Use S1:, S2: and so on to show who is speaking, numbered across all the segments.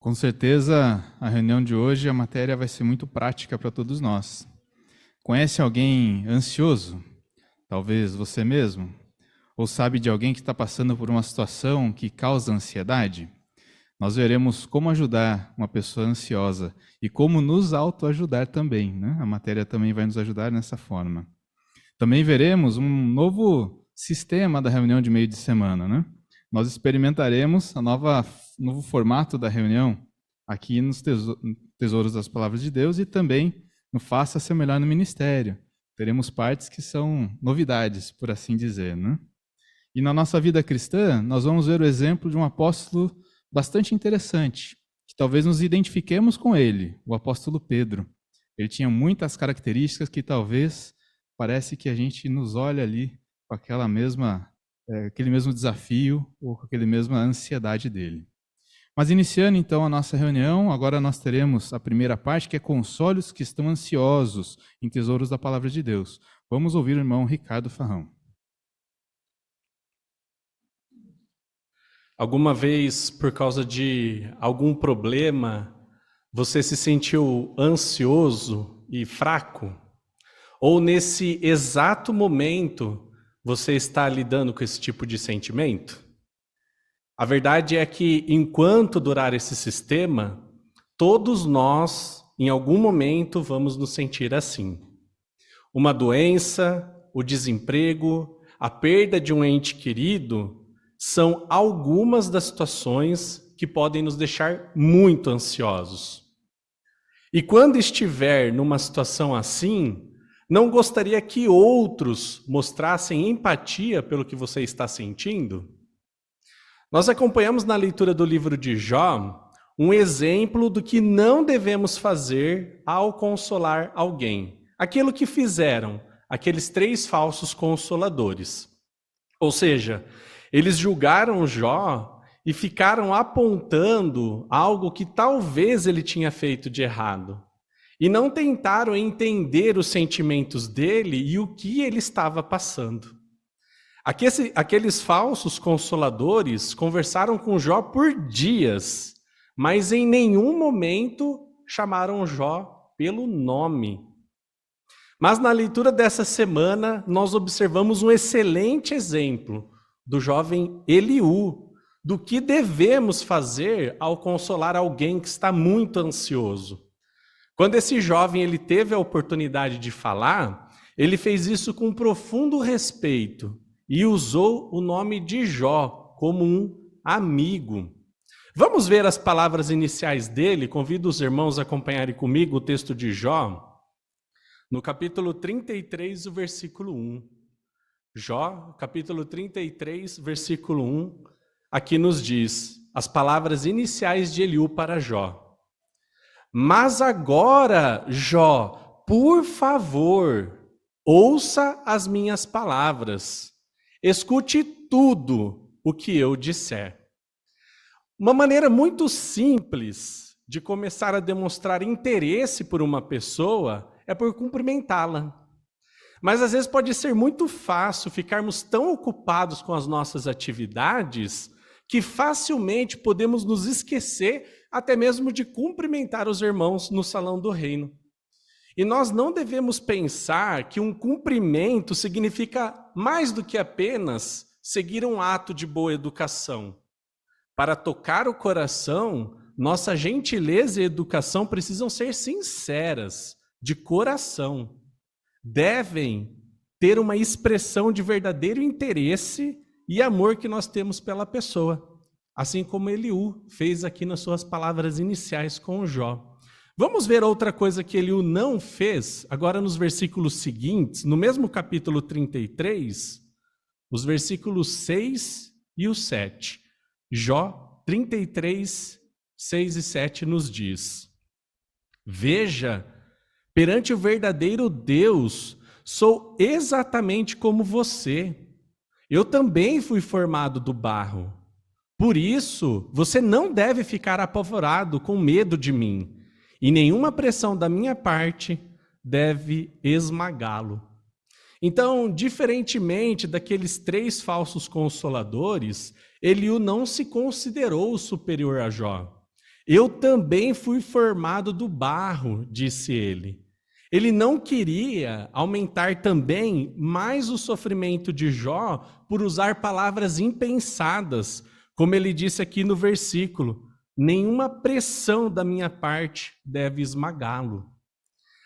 S1: Com certeza, a reunião de hoje, a matéria vai ser muito prática para todos nós. Conhece alguém ansioso? Talvez você mesmo? Ou sabe de alguém que está passando por uma situação que causa ansiedade? Nós veremos como ajudar uma pessoa ansiosa e como nos autoajudar também, né? A matéria também vai nos ajudar nessa forma. Também veremos um novo sistema da reunião de meio de semana, né? Nós experimentaremos novo formato da reunião aqui nos Tesouros das Palavras de Deus e também no Faça Ser Melhor no Ministério. Teremos partes que são novidades, por assim dizer, né? E na nossa vida cristã, nós vamos ver o exemplo de um apóstolo bastante interessante, que talvez nos identifiquemos com ele, o apóstolo Pedro. Ele tinha muitas características que talvez parece que a gente nos olha ali com aquele mesmo desafio ou com aquela mesma ansiedade dele. Mas iniciando então a nossa reunião, agora nós teremos a primeira parte, que é console os que estão ansiosos em tesouros da palavra de Deus. Vamos ouvir o irmão Ricardo Farrão.
S2: Alguma vez, por causa de algum problema, você se sentiu ansioso e fraco? Ou nesse exato momento, você está lidando com esse tipo de sentimento? A verdade é que, enquanto durar esse sistema, todos nós, em algum momento, vamos nos sentir assim. Uma doença, o desemprego, a perda de um ente querido são algumas das situações que podem nos deixar muito ansiosos. E quando estiver numa situação assim, não gostaria que outros mostrassem empatia pelo que você está sentindo? Nós acompanhamos na leitura do livro de Jó um exemplo do que não devemos fazer ao consolar alguém. Aquilo que fizeram aqueles 3 falsos consoladores. Ou seja, eles julgaram Jó e ficaram apontando algo que talvez ele tinha feito de errado. E não tentaram entender os sentimentos dele e o que ele estava passando. Aqueles falsos consoladores conversaram com Jó por dias, mas em nenhum momento chamaram Jó pelo nome. Mas na leitura dessa semana, nós observamos um excelente exemplo do jovem Eliú, do que devemos fazer ao consolar alguém que está muito ansioso. Quando esse jovem ele teve a oportunidade de falar, ele fez isso com profundo respeito e usou o nome de Jó como um amigo. Vamos ver as palavras iniciais dele? Convido os irmãos a acompanharem comigo o texto de Jó, no capítulo 33, o versículo 1. Jó, capítulo 33, versículo 1, aqui nos diz as palavras iniciais de Eliú para Jó. Mas agora, Jó, por favor, ouça as minhas palavras. Escute tudo o que eu disser. Uma maneira muito simples de começar a demonstrar interesse por uma pessoa é por cumprimentá-la. Mas às vezes pode ser muito fácil ficarmos tão ocupados com as nossas atividades que facilmente podemos nos esquecer até mesmo de cumprimentar os irmãos no salão do reino. E nós não devemos pensar que um cumprimento significa mais do que apenas seguir um ato de boa educação. Para tocar o coração, nossa gentileza e educação precisam ser sinceras, de coração. Devem ter uma expressão de verdadeiro interesse e amor que nós temos pela pessoa, assim como Eliú fez aqui nas suas palavras iniciais com Jó. Vamos ver outra coisa que Eliú não fez, agora nos versículos seguintes, no mesmo capítulo 33, os versículos 6 e o 7. Jó 33, 6 e 7 nos diz: Veja, perante o verdadeiro Deus, sou exatamente como você. Eu também fui formado do barro. Por isso, você não deve ficar apavorado com medo de mim, e nenhuma pressão da minha parte deve esmagá-lo. Então, diferentemente daqueles 3 falsos consoladores, Eliú não se considerou superior a Jó. Eu também fui formado do barro, disse ele. Ele não queria aumentar também mais o sofrimento de Jó por usar palavras impensadas, como ele disse aqui no versículo. Nenhuma pressão da minha parte deve esmagá-lo.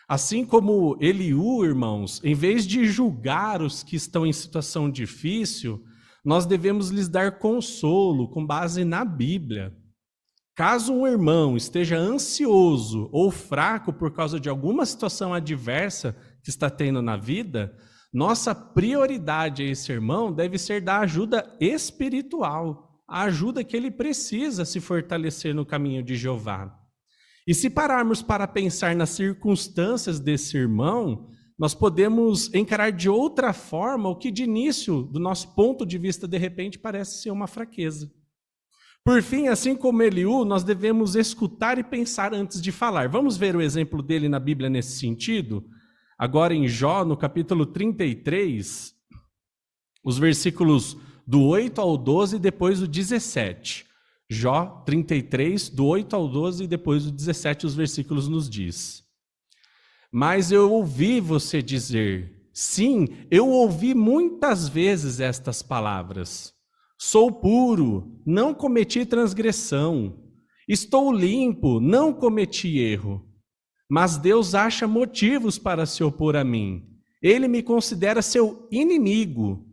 S2: Assim como Eliú, irmãos, em vez de julgar os que estão em situação difícil, nós devemos lhes dar consolo com base na Bíblia. Caso um irmão esteja ansioso ou fraco por causa de alguma situação adversa que está tendo na vida, nossa prioridade a esse irmão deve ser dar ajuda espiritual, a ajuda que ele precisa se fortalecer no caminho de Jeová. E se pararmos para pensar nas circunstâncias desse irmão, nós podemos encarar de outra forma o que de início, do nosso ponto de vista, de repente, parece ser uma fraqueza. Por fim, assim como Eliú, nós devemos escutar e pensar antes de falar. Vamos ver o exemplo dele na Bíblia nesse sentido? Agora em Jó, no capítulo 33, os versículos do 8 ao 12 e depois o 17. Jó 33, do 8 ao 12 e depois o 17, os versículos nos diz. Mas eu ouvi você dizer, sim, eu ouvi muitas vezes estas palavras. Sou puro, não cometi transgressão. Estou limpo, não cometi erro. Mas Deus acha motivos para se opor a mim. Ele me considera seu inimigo.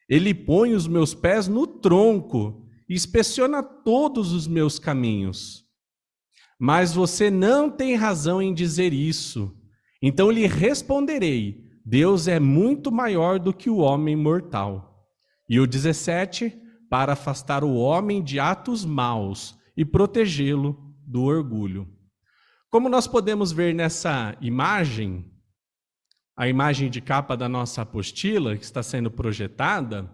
S2: Ele põe os meus pés no tronco e inspeciona todos os meus caminhos. Mas você não tem razão em dizer isso. Então lhe responderei, Deus é muito maior do que o homem mortal. E o 17, para afastar o homem de atos maus e protegê-lo do orgulho. Como nós podemos ver nessa imagem, a imagem de capa da nossa apostila, que está sendo projetada,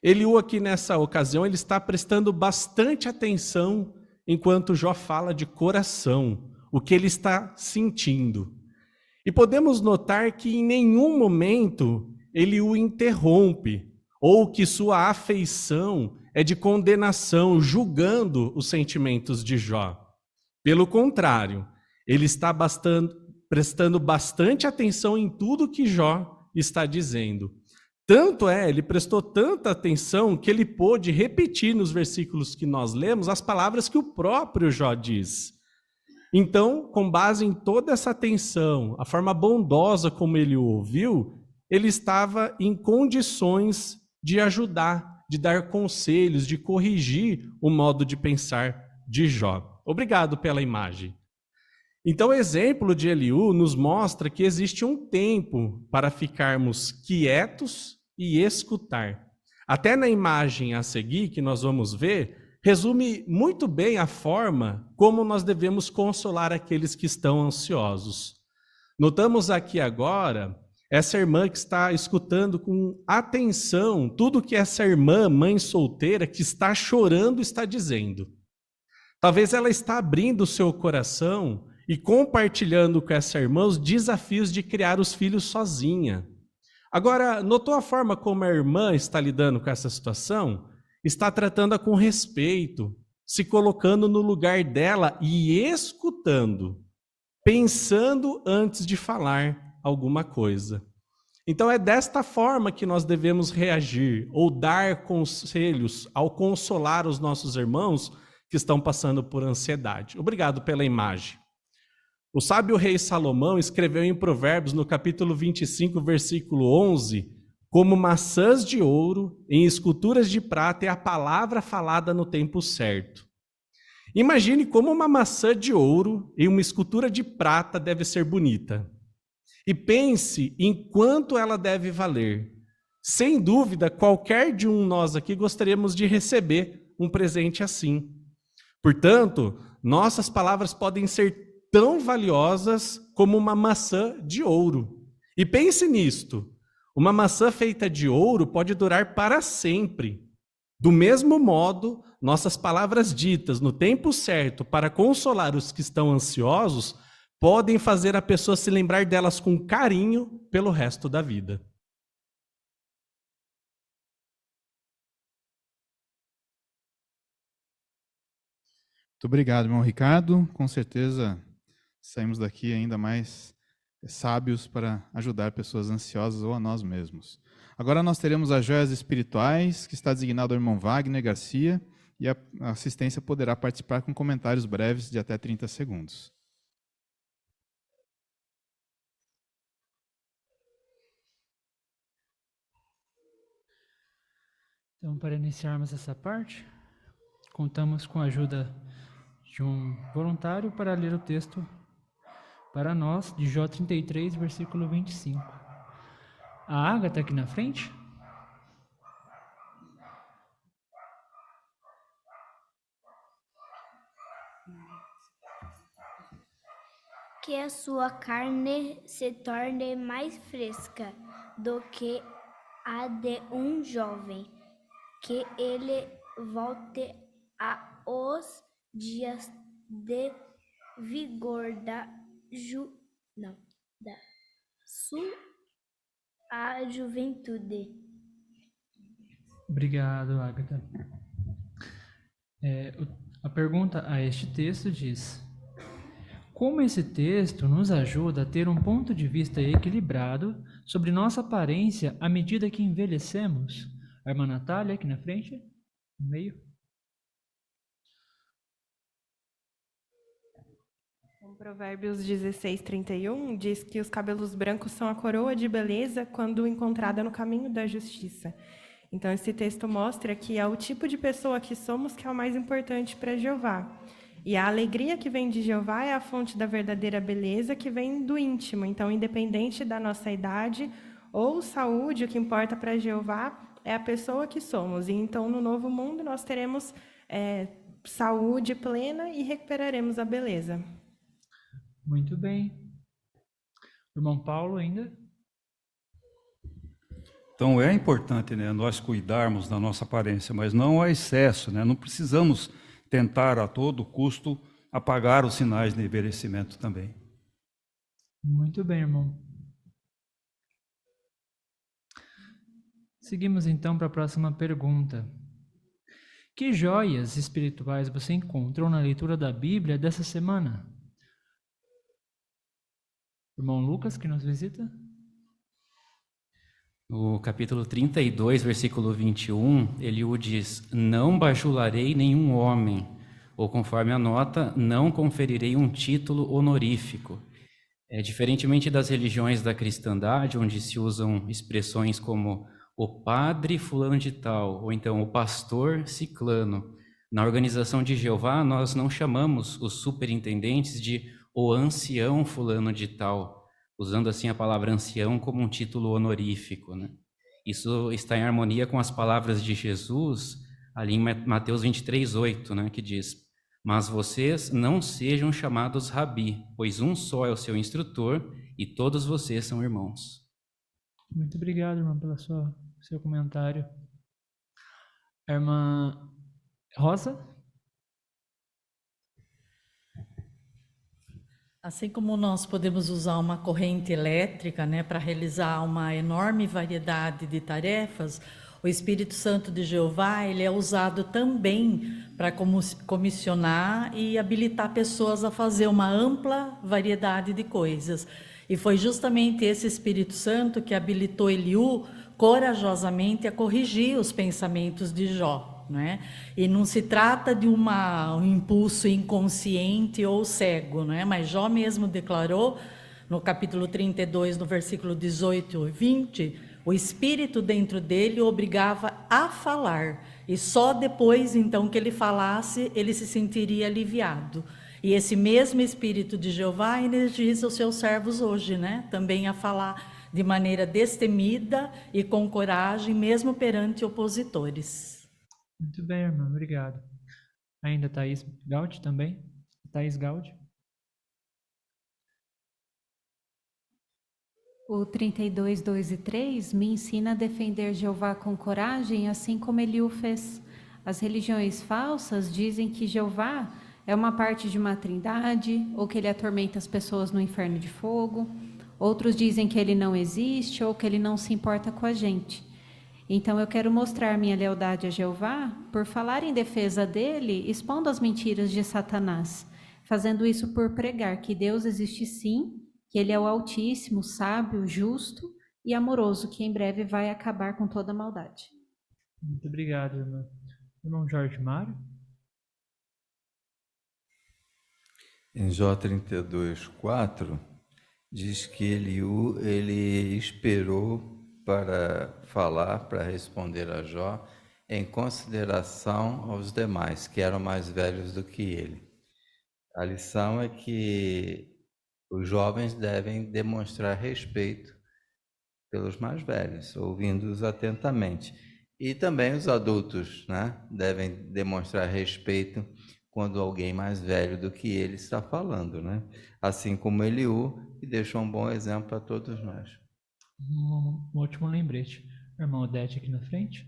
S2: Eliú aqui nessa ocasião, ele está prestando bastante atenção enquanto Jó fala de coração, o que ele está sentindo. E podemos notar que em nenhum momento ele o interrompe, ou que sua afeição é de condenação, julgando os sentimentos de Jó. Pelo contrário, ele está prestando bastante atenção em tudo que Jó está dizendo. Tanto ele prestou tanta atenção que ele pôde repetir nos versículos que nós lemos as palavras que o próprio Jó diz. Então, com base em toda essa atenção, a forma bondosa como ele o ouviu, ele estava em condições de ajudar, de dar conselhos, de corrigir o modo de pensar de Jó. Obrigado pela imagem. Então, o exemplo de Eliú nos mostra que existe um tempo para ficarmos quietos e escutar. Até na imagem a seguir, que nós vamos ver, resume muito bem a forma como nós devemos consolar aqueles que estão ansiosos. Notamos aqui agora essa irmã que está escutando com atenção tudo que essa irmã, mãe solteira, que está chorando, está dizendo. Talvez ela está abrindo o seu coração e compartilhando com essa irmã os desafios de criar os filhos sozinha. Agora, notou a forma como a irmã está lidando com essa situação? Está tratando-a com respeito, se colocando no lugar dela e escutando, pensando antes de falar alguma coisa. Então é desta forma que nós devemos reagir ou dar conselhos ao consolar os nossos irmãos que estão passando por ansiedade. Obrigado pela imagem. O sábio rei Salomão escreveu em Provérbios, no capítulo 25, versículo 11, como maçãs de ouro em esculturas de prata é a palavra falada no tempo certo. Imagine como uma maçã de ouro em uma escultura de prata deve ser bonita. E pense em quanto ela deve valer. Sem dúvida, qualquer de nós aqui gostaríamos de receber um presente assim. Portanto, nossas palavras podem ser tão valiosas como uma maçã de ouro. E pense nisto, uma maçã feita de ouro pode durar para sempre. Do mesmo modo, nossas palavras ditas no tempo certo para consolar os que estão ansiosos podem fazer a pessoa se lembrar delas com carinho pelo resto da vida.
S1: Muito obrigado, irmão Ricardo. Com certeza saímos daqui ainda mais sábios para ajudar pessoas ansiosas ou a nós mesmos. Agora nós teremos as joias espirituais, que está designado ao irmão Wagner Garcia, e a assistência poderá participar com comentários breves de até 30 segundos.
S3: Então, para iniciarmos essa parte, contamos com a ajuda de um voluntário para ler o texto para nós, de Jó 33, versículo 25. A Ágata aqui na frente.
S4: Que a sua carne se torne mais fresca do que a de um jovem, que ele volte aos dias de vigor da sua juventude.
S3: Obrigado, Ágata. A pergunta a este texto diz: como esse texto nos ajuda a ter um ponto de vista equilibrado sobre nossa aparência à medida que envelhecemos? A irmã Natália, aqui na frente, no meio.
S5: Provérbios 16:31 diz que os cabelos brancos são a coroa de beleza quando encontrada no caminho da justiça. Então, esse texto mostra que é o tipo de pessoa que somos que é o mais importante para Jeová. E a alegria que vem de Jeová é a fonte da verdadeira beleza que vem do íntimo. Então, independente da nossa idade ou saúde, o que importa para Jeová é a pessoa que somos. E então, no novo mundo, nós teremos saúde plena e recuperaremos a beleza.
S3: Muito bem. Irmão Paulo ainda?
S6: Então é importante, né, nós cuidarmos da nossa aparência, mas não a excesso, né? Não precisamos tentar a todo custo apagar os sinais de envelhecimento também.
S3: Muito bem, irmão. Seguimos então para a próxima pergunta. Que joias espirituais você encontrou na leitura da Bíblia dessa semana? Irmão Lucas, que nos visita?
S7: No capítulo 32, versículo 21, Eliú diz: não bajularei nenhum homem, ou conforme a nota, não conferirei um título honorífico. Diferentemente das religiões da cristandade, onde se usam expressões como o padre fulano de tal, ou então o pastor ciclano, na organização de Jeová nós não chamamos os superintendentes de o ancião fulano de tal, usando assim a palavra ancião como um título honorífico, né? Isso está em harmonia com as palavras de Jesus, ali em Mateus 23:8, né, que diz: mas vocês não sejam chamados rabi, pois um só é o seu instrutor e todos vocês são irmãos.
S3: Muito obrigado, irmão, pelo seu comentário. A irmã Rosa?
S8: Assim como nós podemos usar uma corrente elétrica, né, para realizar uma enorme variedade de tarefas, o Espírito Santo de Jeová, ele é usado também para comissionar e habilitar pessoas a fazer uma ampla variedade de coisas. E foi justamente esse Espírito Santo que habilitou Eliú corajosamente a corrigir os pensamentos de Jó, né? E não se trata de um impulso inconsciente ou cego, né? Mas Jó mesmo declarou no capítulo 32, no versículo 18 e 20, o espírito dentro dele o obrigava a falar, e só depois então que ele falasse, ele se sentiria aliviado. E esse mesmo Espírito de Jeová energiza os seus servos hoje, né? Também a falar de maneira destemida e com coragem, mesmo perante opositores.
S3: Muito bem, irmã, obrigado. Ainda Thaís Gaudi também? Thaís Gaudi?
S9: O 32, 2 e 3 me ensina a defender Jeová com coragem, assim como Eliú fez. As religiões falsas dizem que Jeová é uma parte de uma trindade, ou que ele atormenta as pessoas no inferno de fogo. Outros dizem que ele não existe, ou que ele não se importa com a gente. Então eu quero mostrar minha lealdade a Jeová por falar em defesa dele, expondo as mentiras de Satanás, fazendo isso por pregar que Deus existe sim, que ele é o Altíssimo, sábio, justo e amoroso, que em breve vai acabar com toda a maldade.
S3: Muito obrigado, irmã. Irmão Jorge Mário?
S10: Em Jó 32:4, diz que ele esperou para falar, para responder a Jó, em consideração aos demais, que eram mais velhos do que ele. A lição é que os jovens devem demonstrar respeito pelos mais velhos, ouvindo-os atentamente. E também os adultos, né, devem demonstrar respeito quando alguém mais velho do que ele está falando, né? Assim como Eliú, que deixou um bom exemplo para todos nós.
S3: Um ótimo lembrete. Irmão Odete aqui na frente.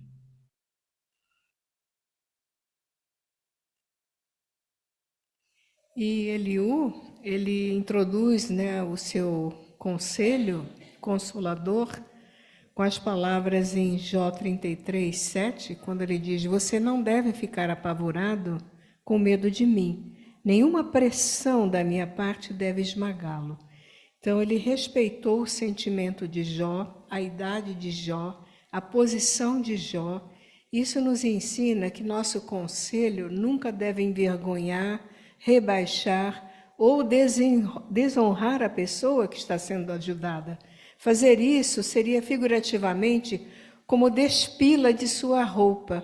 S11: E Eliú, ele introduz, né, o seu conselho consolador com as palavras em Jó 33:7, quando ele diz: você não deve ficar apavorado com medo de mim, nenhuma pressão da minha parte deve esmagá-lo. Então ele respeitou o sentimento de Jó, a idade de Jó, a posição de Jó. Isso nos ensina que nosso conselho nunca deve envergonhar, rebaixar ou desonrar a pessoa que está sendo ajudada. Fazer isso seria figurativamente como despila de sua roupa,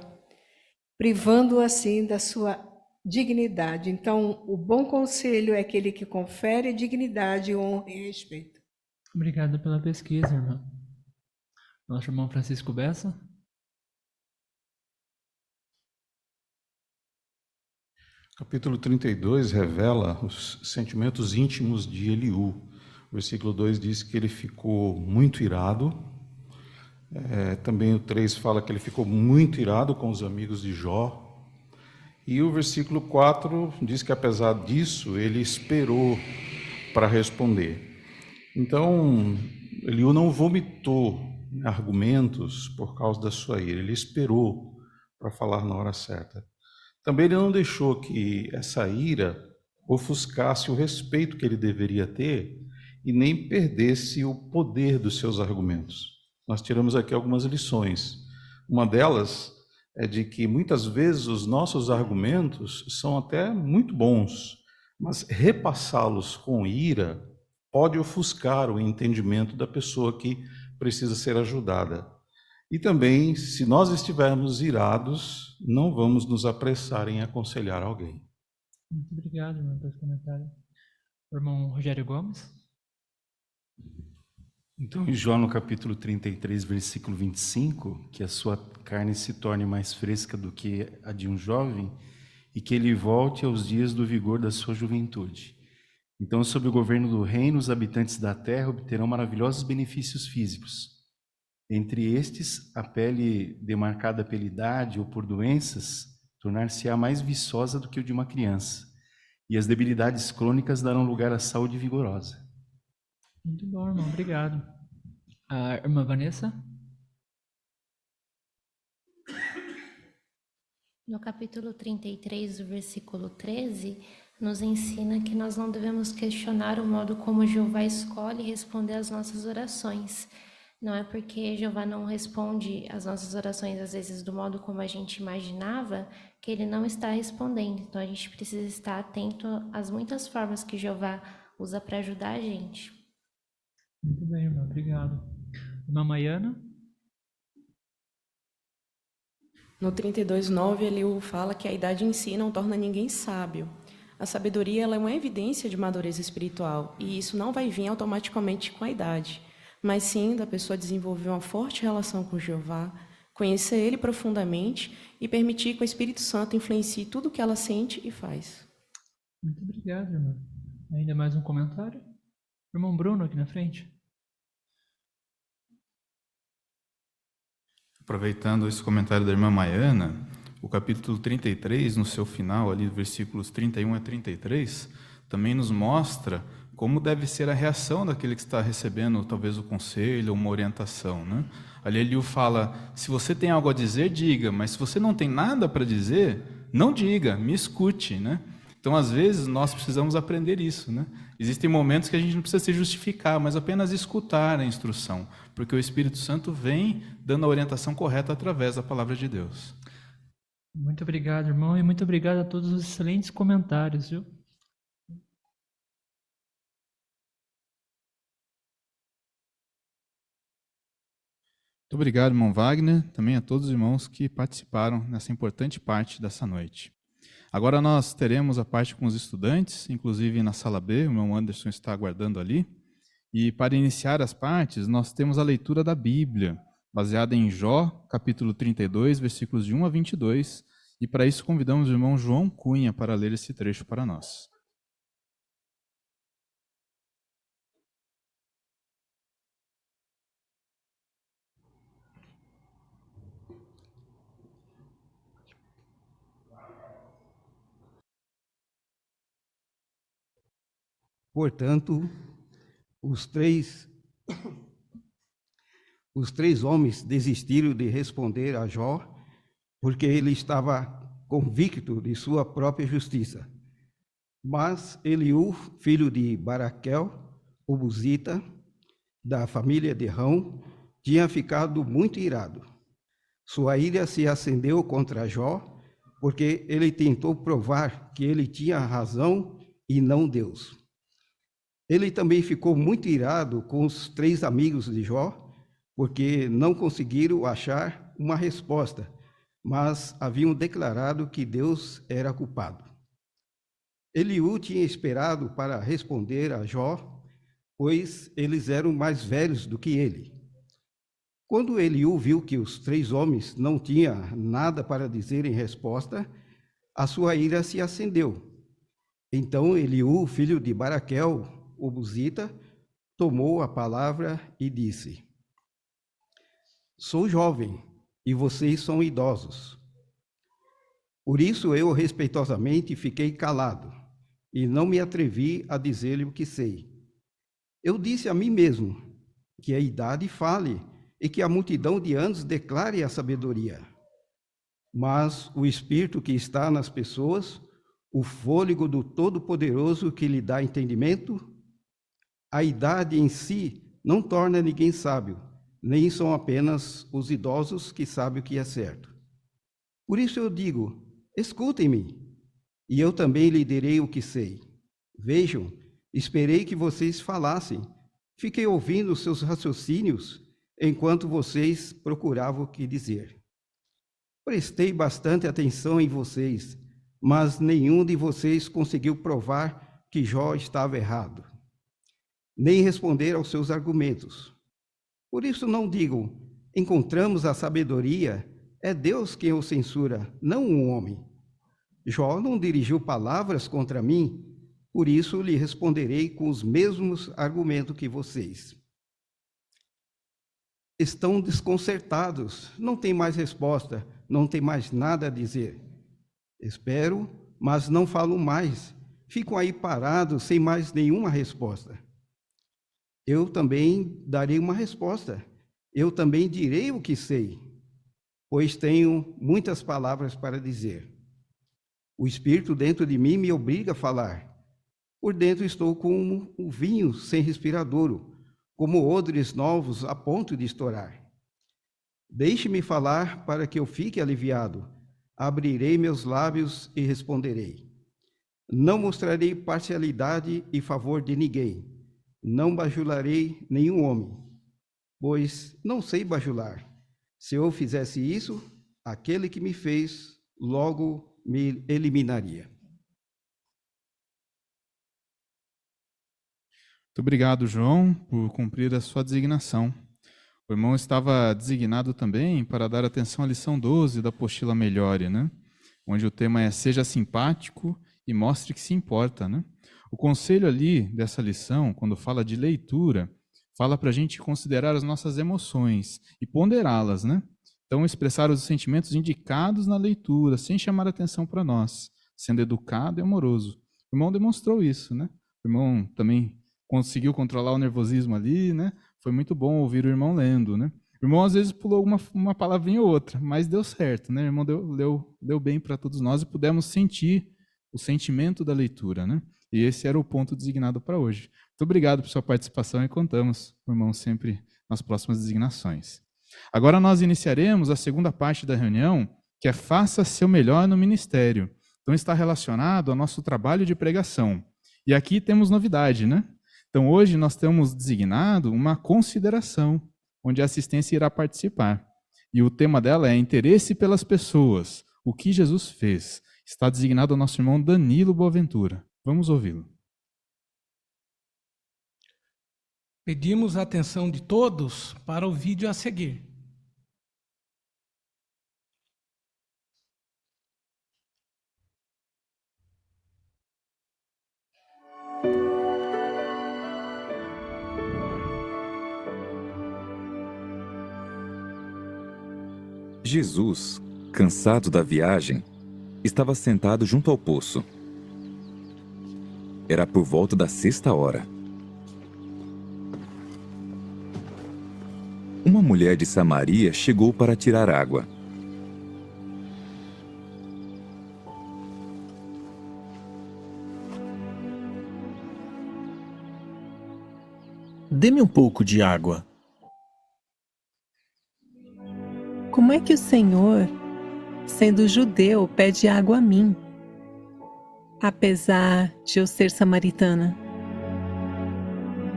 S11: privando-o assim da sua dignidade. Então, o bom conselho é aquele que confere dignidade, honra e respeito.
S3: Obrigado pela pesquisa, irmã. Nosso irmão Francisco Bessa.
S6: Capítulo 32 revela os sentimentos íntimos de Eliú. O versículo 2 diz que ele ficou muito irado. Também o 3 fala que ele ficou muito irado com os amigos de Jó. E o versículo 4 diz que, apesar disso, ele esperou para responder. Então, Eliú não vomitou argumentos por causa da sua ira, ele esperou para falar na hora certa. Também ele não deixou que essa ira ofuscasse o respeito que ele deveria ter e nem perdesse o poder dos seus argumentos. Nós tiramos aqui algumas lições. Uma delas é de que muitas vezes os nossos argumentos são até muito bons, mas repassá-los com ira pode ofuscar o entendimento da pessoa que precisa ser ajudada. E também, se nós estivermos irados, não vamos nos apressar em aconselhar alguém.
S3: Muito obrigado, irmão, pelo comentário. Irmão Rogério Gomes.
S12: Então, em Jó, no capítulo 33, versículo 25, que a sua carne se torne mais fresca do que a de um jovem e que ele volte aos dias do vigor da sua juventude. Então, sob o governo do reino, os habitantes da terra obterão maravilhosos benefícios físicos. Entre estes, a pele demarcada pela idade ou por doenças tornar-se-á mais viçosa do que o de uma criança, e as debilidades crônicas darão lugar à saúde vigorosa.
S3: Muito bom, irmão. Obrigado. A irmã Vanessa?
S13: No capítulo 33, o versículo 13, nos ensina que nós não devemos questionar o modo como Jeová escolhe responder às nossas orações. Não é porque Jeová não responde às nossas orações, às vezes, do modo como a gente imaginava, que ele não está respondendo. Então, a gente precisa estar atento às muitas formas que Jeová usa para ajudar a gente.
S3: Muito bem, irmão. Obrigado. Irmã Maiana?
S14: No 32:9, ele fala que a idade em si não torna ninguém sábio. A sabedoria ela é uma evidência de madureza espiritual, e isso não vai vir automaticamente com a idade, mas sim da pessoa desenvolver uma forte relação com Jeová, conhecer Ele profundamente e permitir que o Espírito Santo influencie tudo o que ela sente e faz.
S3: Muito obrigado, irmã. Ainda mais um comentário? Irmão Bruno aqui na frente.
S1: Aproveitando esse comentário da irmã Maiana, o capítulo 33, no seu final, ali, versículos 31 a 33, também nos mostra Como deve ser a reação daquele que está recebendo talvez o conselho ou uma orientação, né? Ali Eliú fala, se você tem algo a dizer, diga, mas se você não tem nada para dizer, não diga, me escute, né? Então, às vezes, nós precisamos aprender isso, né? Existem momentos que a gente não precisa se justificar, mas apenas escutar a instrução, porque o Espírito Santo vem dando a orientação correta através da palavra de Deus.
S3: Muito obrigado, irmão, e muito obrigado a todos os excelentes comentários, viu?
S1: Muito obrigado, irmão Wagner, também a todos os irmãos que participaram nessa importante parte dessa noite. Agora nós teremos a parte com os estudantes, inclusive na sala B, o irmão Anderson está aguardando ali. E para iniciar as partes, nós temos a leitura da Bíblia, baseada em Jó, capítulo 32, versículos de 1 a 22. E para isso convidamos o irmão João Cunha para ler esse trecho para nós.
S15: Portanto, os três homens desistiram de responder a Jó, porque ele estava convicto de sua própria justiça. Mas Eliú, filho de Baraquel, o buzita, da família de Rão, tinha ficado muito irado. Sua ira se acendeu contra Jó, porque ele tentou provar que ele tinha razão e não Deus. Ele também ficou muito irado com os 3 amigos de Jó, porque não conseguiram achar uma resposta, mas haviam declarado que Deus era culpado. Eliú tinha esperado para responder a Jó, pois eles eram mais velhos do que ele. Quando Eliú viu que os 3 homens não tinham nada para dizer em resposta, a sua ira se acendeu. Então Eliú, filho de Baraquel, o buzita, tomou a palavra e disse: Sou jovem e vocês são idosos. Por isso eu respeitosamente fiquei calado e não me atrevi a dizer-lhe o que sei. Eu disse a mim mesmo que a idade fale e que a multidão de anos declare a sabedoria. Mas o Espírito que está nas pessoas, o fôlego do Todo-Poderoso que lhe dá entendimento, a idade em si não torna ninguém sábio, nem são apenas os idosos que sabem o que é certo. Por isso eu digo, escutem-me, e eu também lhe direi o que sei. Vejam, esperei que vocês falassem, fiquei ouvindo seus raciocínios enquanto vocês procuravam o que dizer. Prestei bastante atenção em vocês, mas nenhum de vocês conseguiu provar que Jó estava errado, nem responder aos seus argumentos. Por isso não digam, encontramos a sabedoria, é Deus quem o censura, não um homem. Jó não dirigiu palavras contra mim, por isso lhe responderei com os mesmos argumentos que vocês. Estão desconcertados, não tem mais resposta, não tem mais nada a dizer. Espero, mas não falo mais, ficam aí parados sem mais nenhuma resposta. Eu também darei uma resposta. Eu também direi o que sei, pois tenho muitas palavras para dizer. O Espírito dentro de mim me obriga a falar. Por dentro estou como um vinho sem respiradouro, como odres novos a ponto de estourar. Deixe-me falar para que eu fique aliviado. Abrirei meus lábios e responderei. Não mostrarei parcialidade e favor de ninguém. Não bajularei nenhum homem, pois não sei bajular. Se eu fizesse isso, aquele que me fez logo me eliminaria.
S1: Muito obrigado, João, por cumprir a sua designação. O irmão estava designado também para dar atenção à lição 12 da apostila Melhore, né? Onde o tema é seja simpático e mostre que se importa, né? O conselho ali dessa lição, quando fala de leitura, fala para a gente considerar as nossas emoções e ponderá-las, né? Então, expressar os sentimentos indicados na leitura, sem chamar atenção para nós, sendo educado e amoroso. O irmão demonstrou isso, né? O irmão também conseguiu controlar o nervosismo ali, né? Foi muito bom ouvir o irmão lendo, né? O irmão às vezes pulou uma palavrinha ou outra, mas deu certo, né? O irmão deu bem para todos nós e pudemos sentir o sentimento da leitura, né? E esse era o ponto designado para hoje. Muito obrigado por sua participação e contamos, irmão, sempre nas próximas designações. Agora nós iniciaremos a segunda parte da reunião, que é Faça seu melhor no ministério. Então está relacionado ao nosso trabalho de pregação. E aqui temos novidade, né? Então hoje nós temos designado uma consideração, onde a assistência irá participar. E o tema dela é interesse pelas pessoas, o que Jesus fez. Está designado ao nosso irmão Danilo Boaventura. Vamos ouvi-lo.
S16: Pedimos a atenção de todos para o vídeo a seguir.
S17: Jesus, cansado da viagem, estava sentado junto ao poço. Era por volta da 6ª. Uma mulher de Samaria chegou para tirar água.
S18: Dê-me um pouco de água.
S19: Como é que o Senhor, sendo judeu, pede água a mim, apesar de eu ser samaritana?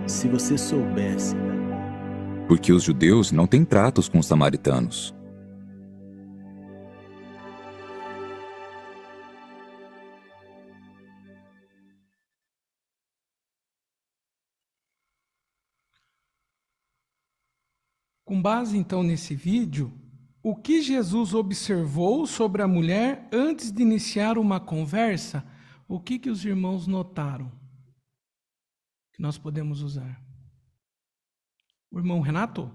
S18: Se você soubesse.
S17: Porque os judeus não têm tratos com os samaritanos.
S16: Com base então nesse vídeo, o que Jesus observou sobre a mulher antes de iniciar uma conversa? O que os irmãos notaram que nós podemos usar? O irmão Renato?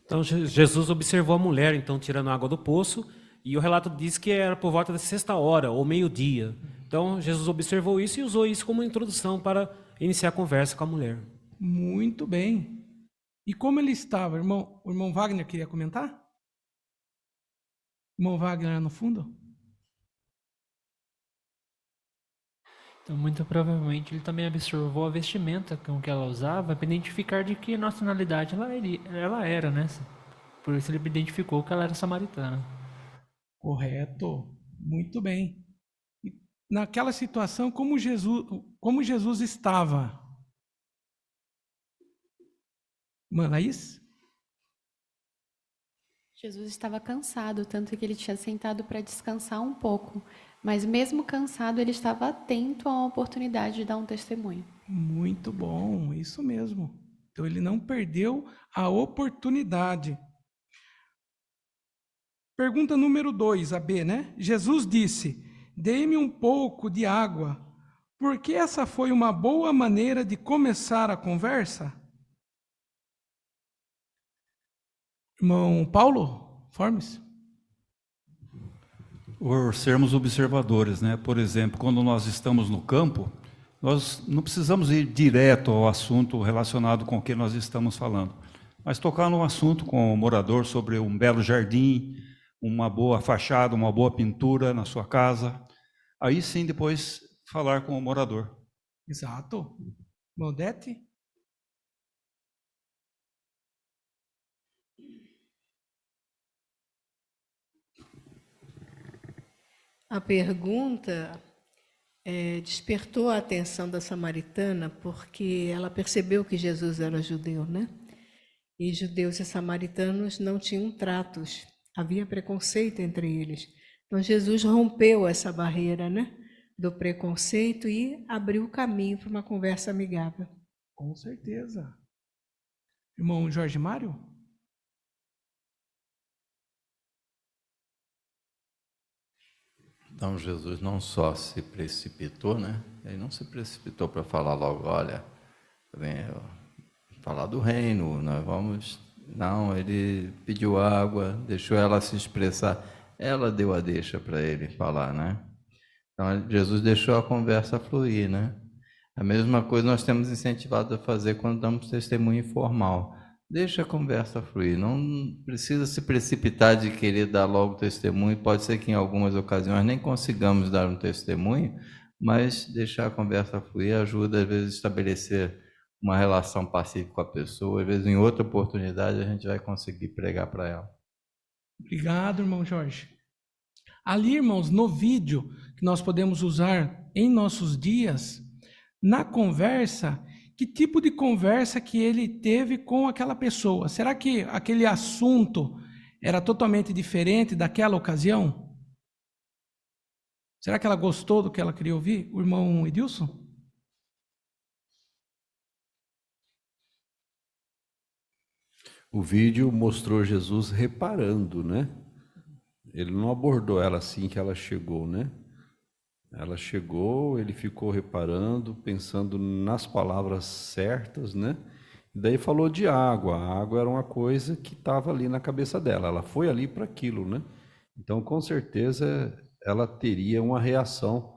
S20: Então Jesus observou a mulher, então, tirando água do poço, e o relato diz que era por volta da 6ª ou meio-dia. Então Jesus observou isso e usou isso como introdução para iniciar a conversa com a mulher.
S16: Muito bem. E como ele estava, irmão? O irmão Wagner queria comentar? Irmão Wagner no fundo?
S3: Então, muito provavelmente, ele também observou a vestimenta com que ela usava para identificar de que nacionalidade ela era, né? Por isso ele identificou que ela era samaritana.
S16: Correto. Muito bem. E naquela situação, como Jesus estava? Laís?
S21: Jesus estava cansado, tanto que ele tinha sentado para descansar um pouco. Mas mesmo cansado, ele estava atento à oportunidade de dar um testemunho.
S16: Muito bom, isso mesmo. Então ele não perdeu a oportunidade. Pergunta número 2, a B, né? Jesus disse: dê-me um pouco de água, porque essa foi uma boa maneira de começar a conversa? Irmão Paulo Formes?
S12: Por sermos observadores, né? Por exemplo, quando nós estamos no campo, nós não precisamos ir direto ao assunto relacionado com o que nós estamos falando, mas tocar no assunto com o morador sobre um belo jardim, uma boa fachada, uma boa pintura na sua casa. Aí sim, depois, falar com o morador.
S16: Exato. Modete?
S11: A pergunta despertou a atenção da samaritana porque ela percebeu que Jesus era judeu, né? E judeus e samaritanos não tinham tratos, havia preconceito entre eles. Então Jesus rompeu essa barreira, né, do preconceito e abriu o caminho para uma conversa amigável.
S16: Com certeza. Irmão Jorge Mário?
S10: Então Jesus não só se precipitou, né? Ele não se precipitou para falar logo, olha, falar do reino, nós vamos Não, ele pediu água, deixou ela se expressar. Ela deu a deixa para ele falar, né? Então, Jesus deixou a conversa fluir, né? A mesma coisa nós temos incentivado a fazer quando damos testemunho informal. Deixa a conversa fluir, não precisa se precipitar de querer dar logo testemunho. Pode ser que em algumas ocasiões nem consigamos dar um testemunho, mas deixar a conversa fluir ajuda, às vezes, a estabelecer uma relação pacífica com a pessoa. Às vezes, em outra oportunidade, a gente vai conseguir pregar para ela.
S16: Obrigado, irmão Jorge. Ali, irmãos, no vídeo que nós podemos usar em nossos dias, na conversa, que tipo de conversa que ele teve com aquela pessoa? Será que aquele assunto era totalmente diferente daquela ocasião? Será que ela gostou do que ela queria ouvir? O irmão Edilson?
S2: O vídeo mostrou Jesus reparando, né? Ele não abordou ela assim que ela chegou, né? Ela chegou, ele ficou reparando, pensando nas palavras certas, né? E daí falou de água. A água era uma coisa que estava ali na cabeça dela. Ela foi ali para aquilo, né? Então, com certeza, ela teria uma reação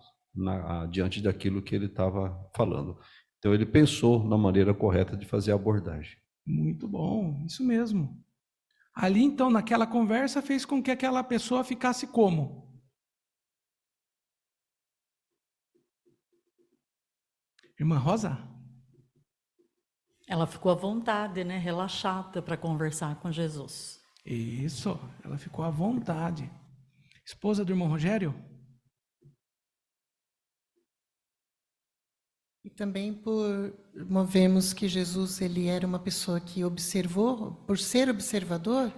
S2: diante daquilo que ele estava falando. Então, ele pensou na maneira correta de fazer a abordagem.
S16: Muito bom, isso mesmo. Ali, então, naquela conversa, fez com que aquela pessoa ficasse como? Irmã Rosa?
S8: Ela ficou à vontade, né? Relaxada para conversar com Jesus.
S16: Isso, ela ficou à vontade. Esposa do irmão Rogério?
S22: E também vemos que Jesus ele era uma pessoa que observou, por ser observador,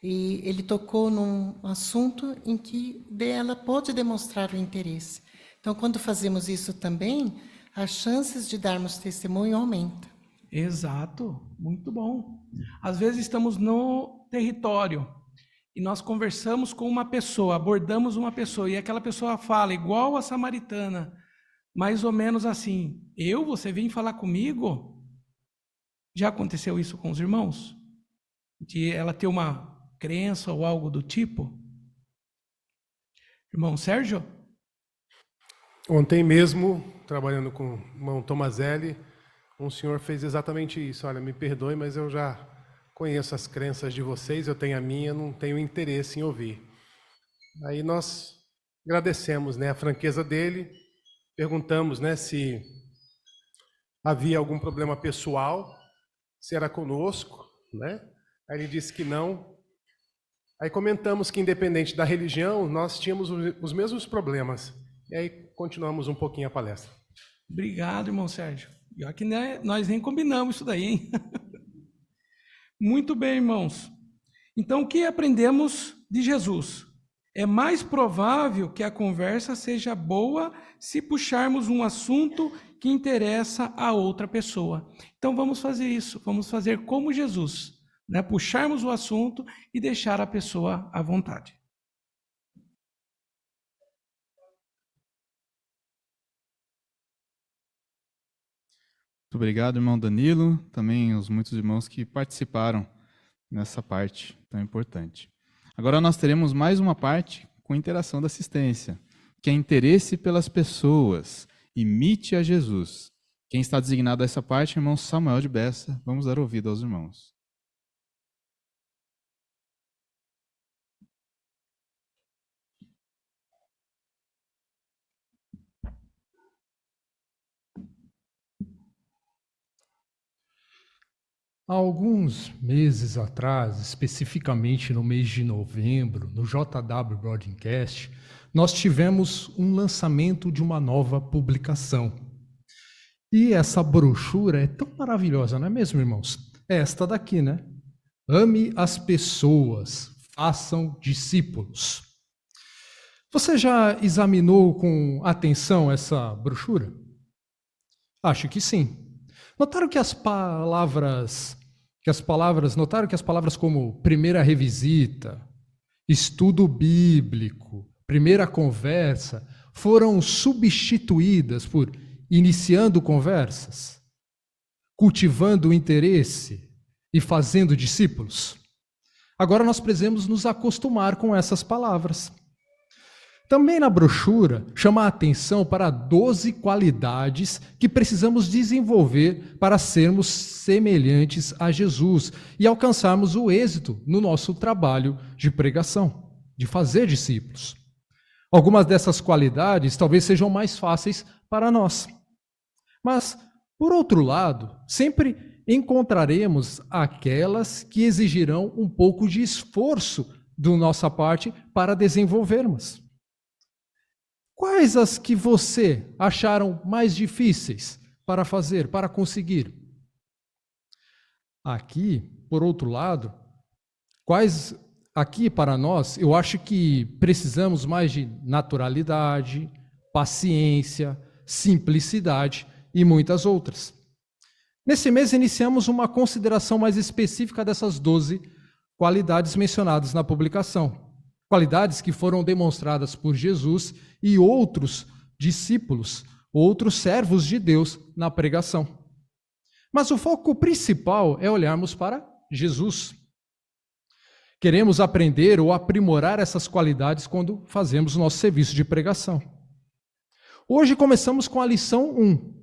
S22: e ele tocou num assunto em que ela pôde demonstrar o interesse. Então, quando fazemos isso também, as chances de darmos testemunho aumentam.
S16: Exato, muito bom. Às vezes estamos no território e nós conversamos com uma pessoa, abordamos uma pessoa e aquela pessoa fala igual a samaritana, mais ou menos assim: você vem falar comigo? Já aconteceu isso com os irmãos? De ela ter uma crença ou algo do tipo? Irmão Sérgio?
S23: Ontem mesmo, trabalhando com o irmão Tomazelli, um senhor fez exatamente isso. Olha, me perdoe, mas eu já conheço as crenças de vocês, eu tenho a minha, não tenho interesse em ouvir. Aí nós agradecemos, né, a franqueza dele, perguntamos, né, se havia algum problema pessoal, se era conosco, né? Aí ele disse que não. Aí comentamos que, independente da religião, nós tínhamos os mesmos problemas. E aí continuamos um pouquinho a palestra.
S16: Obrigado, irmão Sérgio. E aqui nós nem combinamos isso daí, hein? Muito bem, irmãos. Então, o que aprendemos de Jesus? É mais provável que a conversa seja boa se puxarmos um assunto que interessa a outra pessoa. Então, vamos fazer isso. Vamos fazer como Jesus, né? Puxarmos o assunto e deixar a pessoa à vontade.
S1: Muito obrigado, irmão Danilo, também os muitos irmãos que participaram nessa parte tão importante. Agora nós teremos mais uma parte com interação da assistência, que é interesse pelas pessoas, imite a Jesus. Quem está designado a essa parte é o irmão Samuel de Bessa. Vamos dar ouvido aos irmãos.
S24: Há alguns meses atrás, especificamente no mês de novembro, no JW Broadcast, nós tivemos um lançamento de uma nova publicação. E essa brochura é tão maravilhosa, não é mesmo, irmãos? É esta daqui, né? Ame as pessoas, façam discípulos. Você já examinou com atenção essa brochura? Acho que sim. Notaram que as palavras como primeira revisita, estudo bíblico, primeira conversa, foram substituídas por iniciando conversas, cultivando o interesse, e fazendo discípulos? Agora nós precisamos nos acostumar com essas palavras. Também na brochura chama a atenção para 12 qualidades que precisamos desenvolver para sermos semelhantes a Jesus e alcançarmos o êxito no nosso trabalho de pregação, de fazer discípulos. Algumas dessas qualidades talvez sejam mais fáceis para nós. Mas, por outro lado, sempre encontraremos aquelas que exigirão um pouco de esforço da nossa parte para desenvolvermos. Quais as que você acharam mais difíceis para fazer, para conseguir? Aqui, por outro lado, aqui para nós, eu acho que precisamos mais de naturalidade, paciência, simplicidade e muitas outras. Nesse mês, iniciamos uma consideração mais específica dessas 12 qualidades mencionadas na publicação. Qualidades que foram demonstradas por Jesus e outros discípulos, outros servos de Deus na pregação. Mas o foco principal é olharmos para Jesus. Queremos aprender ou aprimorar essas qualidades quando fazemos o nosso serviço de pregação. Hoje começamos com a lição 1.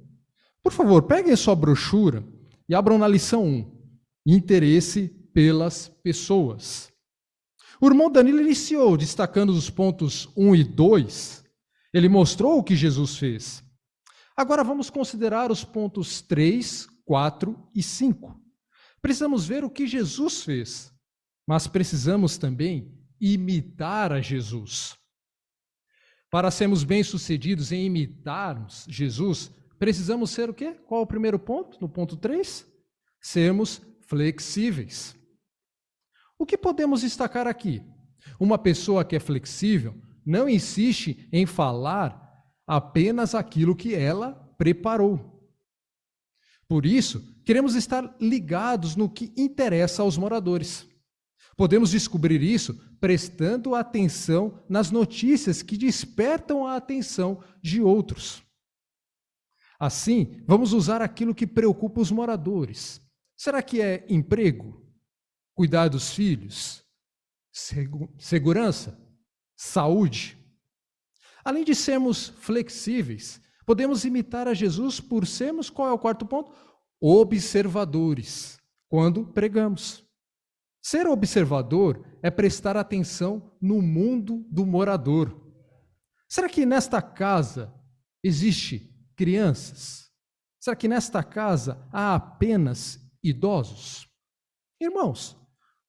S24: Por favor, peguem a sua brochura e abram na lição 1. Interesse pelas pessoas. O irmão Danilo iniciou destacando os pontos 1 e 2. Ele mostrou o que Jesus fez. Agora vamos considerar os pontos 3, 4 e 5. Precisamos ver o que Jesus fez, mas precisamos também imitar a Jesus. Para sermos bem-sucedidos em imitarmos Jesus, precisamos ser o quê? Qual é o primeiro ponto? No ponto 3? Sermos flexíveis. O que podemos destacar aqui? Uma pessoa que é flexível não insiste em falar apenas aquilo que ela preparou. Por isso, queremos estar ligados no que interessa aos moradores. Podemos descobrir isso prestando atenção nas notícias que despertam a atenção de outros. Assim, vamos usar aquilo que preocupa os moradores. Será que é emprego? Cuidar dos filhos? Segurança? Saúde? Além de sermos flexíveis, podemos imitar a Jesus por sermos, qual é o quarto ponto? Observadores, quando pregamos. Ser observador é prestar atenção no mundo do morador. Será que nesta casa existe crianças? Será que nesta casa há apenas idosos? Irmãos,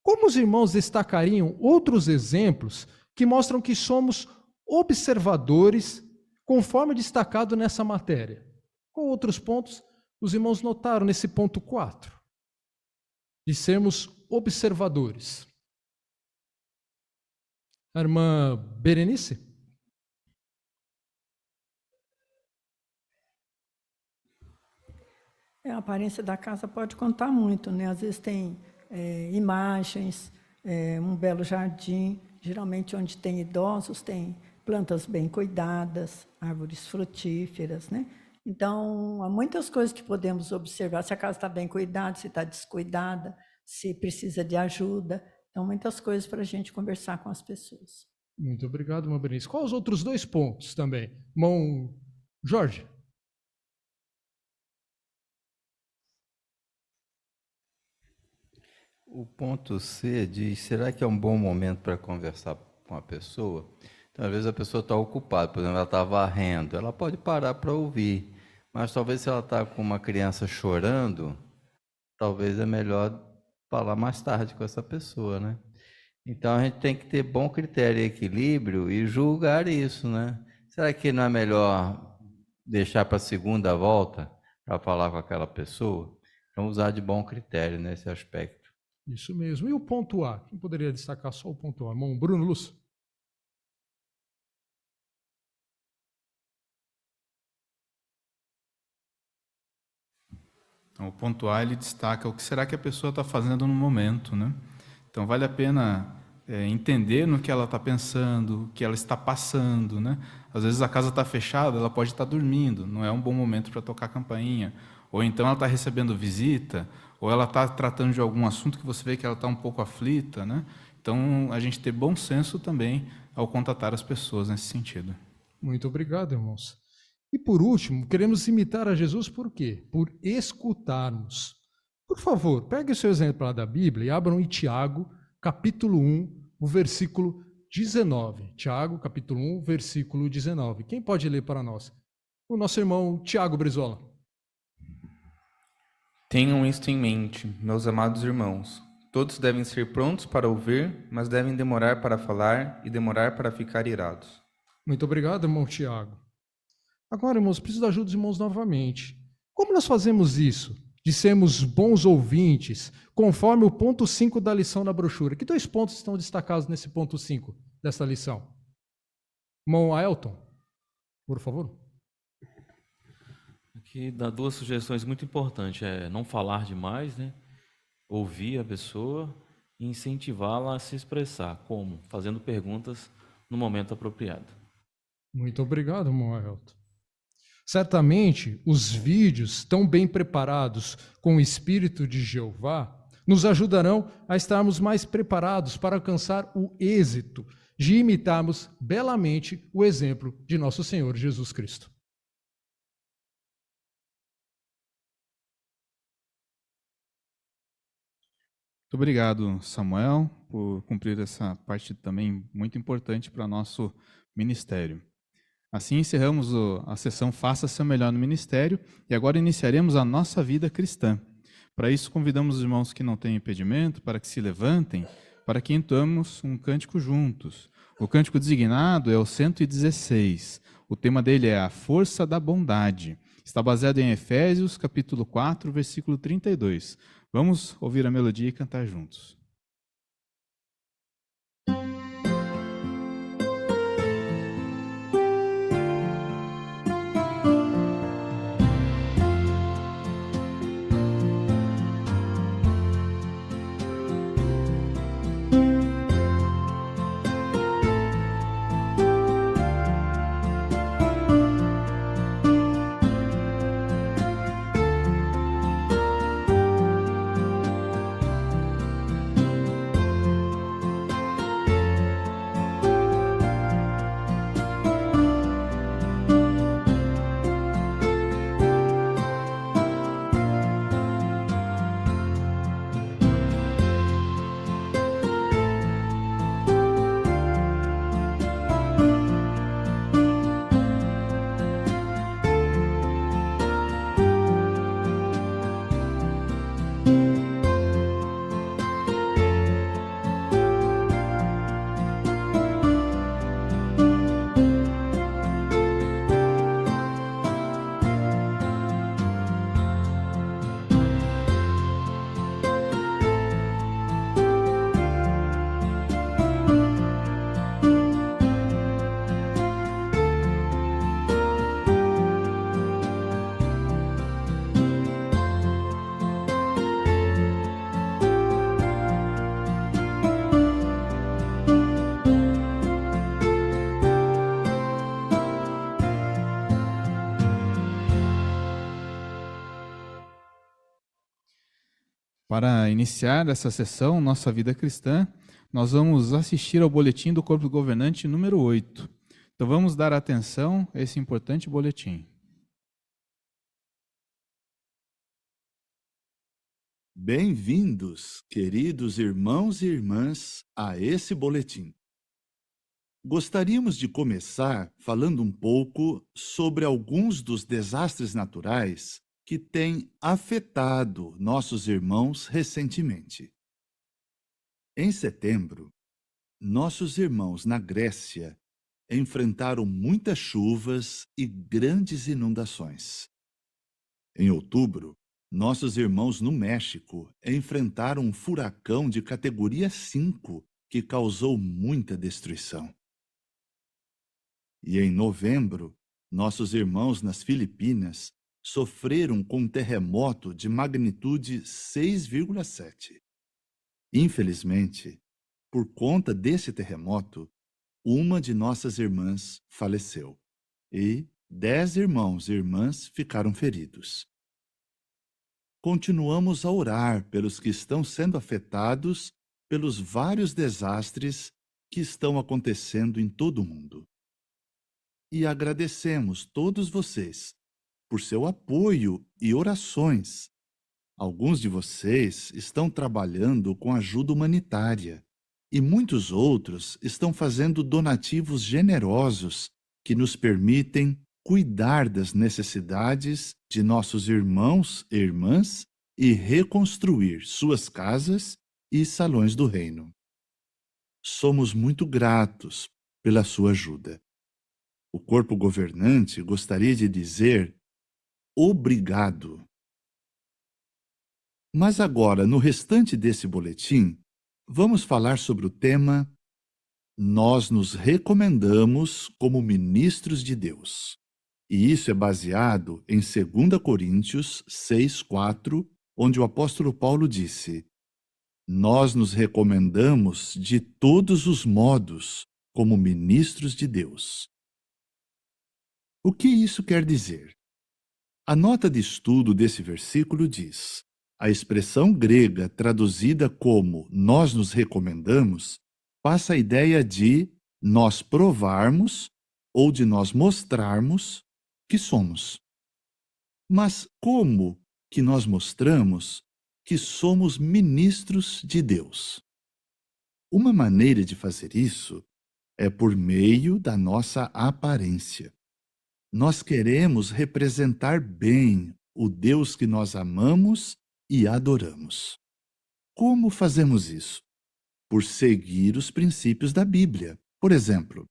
S24: como os irmãos destacariam outros exemplos que mostram que somos observadores, conforme destacado nessa matéria? Qual outros pontos os irmãos notaram nesse ponto 4? De sermos observadores. A irmã Berenice?
S4: A aparência da casa pode contar muito, né? Às vezes tem imagens, um belo jardim, geralmente onde tem idosos, tem plantas bem cuidadas, árvores frutíferas, né? Então, há muitas coisas que podemos observar, se a casa está bem cuidada, se está descuidada, se precisa de ajuda. Então, muitas coisas para a gente conversar com as pessoas.
S24: Muito obrigado, irmã Berenice. Quais os outros 2 pontos também? Irmão Jorge?
S10: O ponto C diz, será que é um bom momento para conversar com a pessoa? Então, às vezes a pessoa está ocupada, por exemplo, ela está varrendo, ela pode parar para ouvir, mas talvez se ela está com uma criança chorando, talvez é melhor falar mais tarde com essa pessoa, né? Então, a gente tem que ter bom critério e equilíbrio e julgar isso, né? Será que não é melhor deixar para a segunda volta para falar com aquela pessoa? Então, usar de bom critério nesse aspecto.
S24: Isso mesmo. E o ponto A? Quem poderia destacar só o ponto A? Irmão Bruno Lúcio?
S1: Então, o ponto A, ele destaca o que será que a pessoa está fazendo no momento, né? Então, vale a pena entender no que ela está pensando, o que ela está passando, né? Às vezes a casa está fechada, ela pode estar dormindo, não é um bom momento para tocar a campainha. Ou então ela está recebendo visita, ou ela está tratando de algum assunto que você vê que ela está um pouco aflita, né? Então, a gente ter bom senso também ao contatar as pessoas nesse sentido.
S24: Muito obrigado, irmãos. E por último, queremos imitar a Jesus por quê? Por escutarmos. Por favor, pegue o seu exemplo lá da Bíblia e abram em Tiago, capítulo 1, o versículo 19. Tiago, capítulo 1, versículo 19. Quem pode ler para nós? O nosso irmão Tiago Brizola.
S5: Tenham isto em mente, meus amados irmãos. Todos devem ser prontos para ouvir, mas devem demorar para falar e demorar para ficar irados.
S24: Muito obrigado, irmão Tiago. Agora, irmãos, preciso da ajuda dos irmãos novamente. Como nós fazemos isso? De sermos bons ouvintes, conforme o ponto 5 da lição da brochura. Que 2 pontos estão destacados nesse ponto 5 desta lição? Irmão Ailton, por favor.
S6: Aqui dá 2 sugestões muito importantes. Não falar demais, né? Ouvir a pessoa e incentivá-la a se expressar. Como? Fazendo perguntas no momento apropriado.
S24: Muito obrigado, irmão Ailton. Certamente, os vídeos tão bem preparados com o Espírito de Jeová nos ajudarão a estarmos mais preparados para alcançar o êxito de imitarmos belamente o exemplo de nosso Senhor Jesus Cristo.
S1: Muito obrigado, Samuel, por cumprir essa parte também muito importante para nosso ministério. Assim encerramos a sessão Faça Seu Melhor no Ministério e agora iniciaremos a nossa vida cristã. Para isso, convidamos os irmãos que não têm impedimento para que se levantem, para que entoemos um cântico juntos. O cântico designado é o 116. O tema dele é a força da bondade. Está baseado em Efésios, capítulo 4, versículo 32. Vamos ouvir a melodia e cantar juntos. Para iniciar essa sessão, Nossa Vida Cristã, nós vamos assistir ao boletim do Corpo Governante número 8. Então vamos dar atenção a esse importante boletim.
S7: Bem-vindos, queridos irmãos e irmãs, a esse boletim. Gostaríamos de começar falando um pouco sobre alguns dos desastres naturais que têm afetado nossos irmãos recentemente. Em setembro, nossos irmãos na Grécia enfrentaram muitas chuvas e grandes inundações. Em outubro, nossos irmãos no México enfrentaram um furacão de categoria 5 que causou muita destruição. E em novembro, nossos irmãos nas Filipinas sofreram com um terremoto de magnitude 6,7. Infelizmente, por conta desse terremoto, uma de nossas irmãs faleceu e 10 irmãos e irmãs ficaram feridos. continuamos a orar pelos que estão sendo afetados pelos vários desastres que estão acontecendo em todo o mundo. E agradecemos todos vocês por seu apoio e orações. Alguns de vocês estão trabalhando com ajuda humanitária e muitos outros estão fazendo donativos generosos que nos permitem cuidar das necessidades de nossos irmãos e irmãs e reconstruir suas casas e salões do reino. Somos muito gratos pela sua ajuda. O corpo governante gostaria de dizer obrigado. Mas agora, no restante desse boletim, vamos falar sobre o tema Nós nos recomendamos como ministros de Deus. E isso é baseado em 2 Coríntios 6:4, onde o apóstolo Paulo disse: Nós nos recomendamos de todos os modos como ministros de Deus. O que isso quer dizer? A nota de estudo desse versículo diz: a expressão grega traduzida como nós nos recomendamos passa a ideia de nós provarmos ou de nós mostrarmos que somos. Mas como que nós mostramos que somos ministros de Deus? Uma maneira de fazer isso é por meio da nossa aparência. Nós queremos representar bem o Deus que nós amamos e adoramos. Como fazemos isso? Por seguir os princípios da Bíblia. Por exemplo,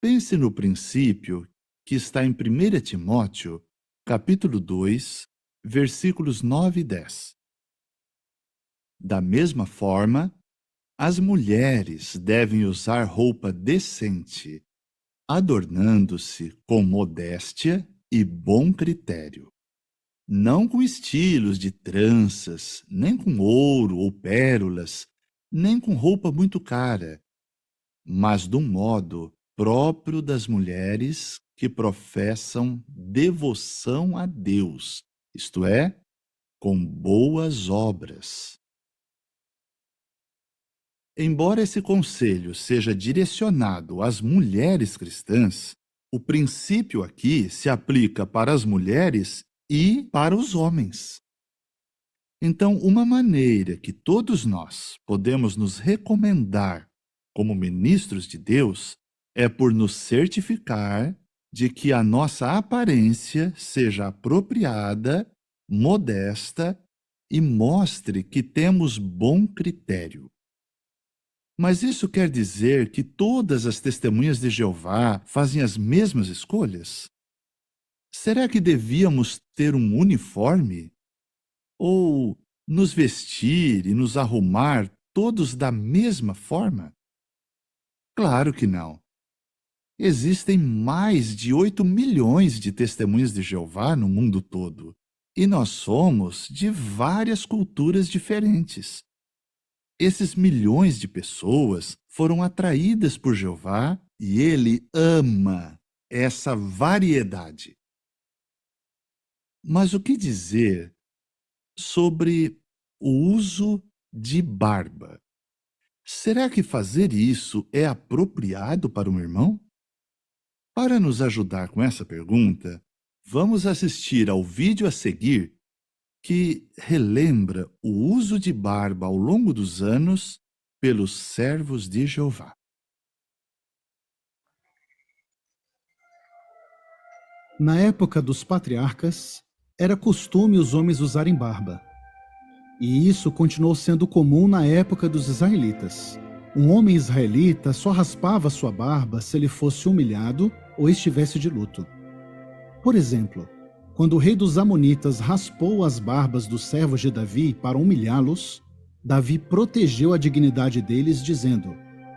S7: pense no princípio que está em 1 Timóteo, capítulo 2, versículos 9 e 10. Da mesma forma, as mulheres devem usar roupa decente, adornando-se com modéstia e bom critério. Não com estilos de tranças, nem com ouro ou pérolas, nem com roupa muito cara, mas de um modo próprio das mulheres que professam devoção a Deus, isto é, com boas obras. Embora esse conselho seja direcionado às mulheres cristãs, o princípio aqui se aplica para as mulheres e para os homens. Então, uma maneira que todos nós podemos nos recomendar como ministros de Deus é por nos certificar de que a nossa aparência seja apropriada, modesta e mostre que temos bom critério. Mas isso quer dizer que todas as testemunhas de Jeová fazem as mesmas escolhas? Será que devíamos ter um uniforme? Ou nos vestir e nos arrumar todos da mesma forma? Claro que não. Existem mais de 8 milhões de testemunhas de Jeová no mundo todo, e nós somos de várias culturas diferentes. Esses milhões de pessoas foram atraídas por Jeová e ele ama essa variedade. Mas o que dizer sobre o uso de barba? Será que fazer isso é apropriado para um irmão? Para nos ajudar com essa pergunta, vamos assistir ao vídeo a seguir que relembra o uso de barba ao longo dos anos pelos servos de Jeová.
S9: Na época dos patriarcas, era costume os homens usarem barba. E isso continuou sendo comum na época dos israelitas. Um homem israelita só raspava sua barba se ele fosse humilhado ou estivesse de luto. Por exemplo, quando o rei dos Amonitas raspou as barbas dos servos de Davi para humilhá-los, Davi protegeu a dignidade deles, dizendo: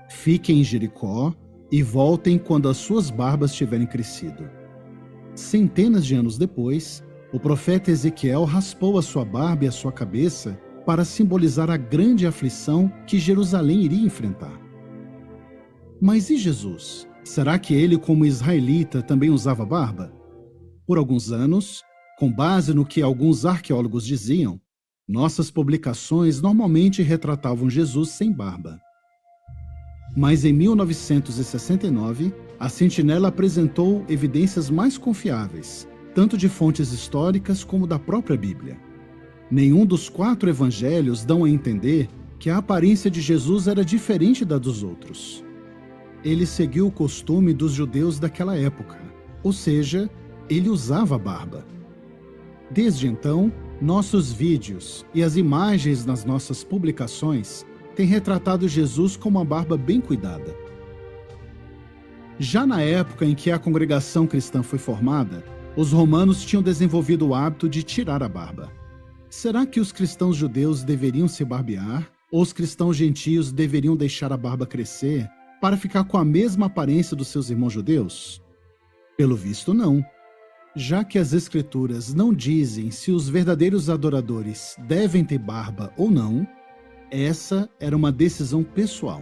S9: fiquem em Jericó e voltem quando as suas barbas tiverem crescido. Centenas de anos depois, o profeta Ezequiel raspou a sua barba e a sua cabeça para simbolizar a grande aflição que Jerusalém iria enfrentar. Mas e Jesus? Será que ele, como israelita, também usava barba? Por alguns anos, Com base no que alguns arqueólogos diziam, nossas publicações normalmente retratavam Jesus sem barba. Mas em 1969, a Sentinela apresentou evidências mais confiáveis, tanto de fontes históricas como da própria Bíblia. Nenhum dos 4 evangelhos dão a entender que a aparência de Jesus era diferente da dos outros. Ele seguiu o costume dos judeus daquela época, ou seja, ele usava barba. Desde então, nossos vídeos e as imagens nas nossas publicações têm retratado Jesus com uma barba bem cuidada. Já na época em que a congregação cristã foi formada, os romanos tinham desenvolvido o hábito de tirar a barba. Será que os cristãos judeus deveriam se barbear, ou os cristãos gentios deveriam deixar a barba crescer para ficar com a mesma aparência dos seus irmãos judeus? Pelo visto, não. Já que as Escrituras não dizem se os verdadeiros adoradores devem ter barba ou não, essa era uma decisão pessoal.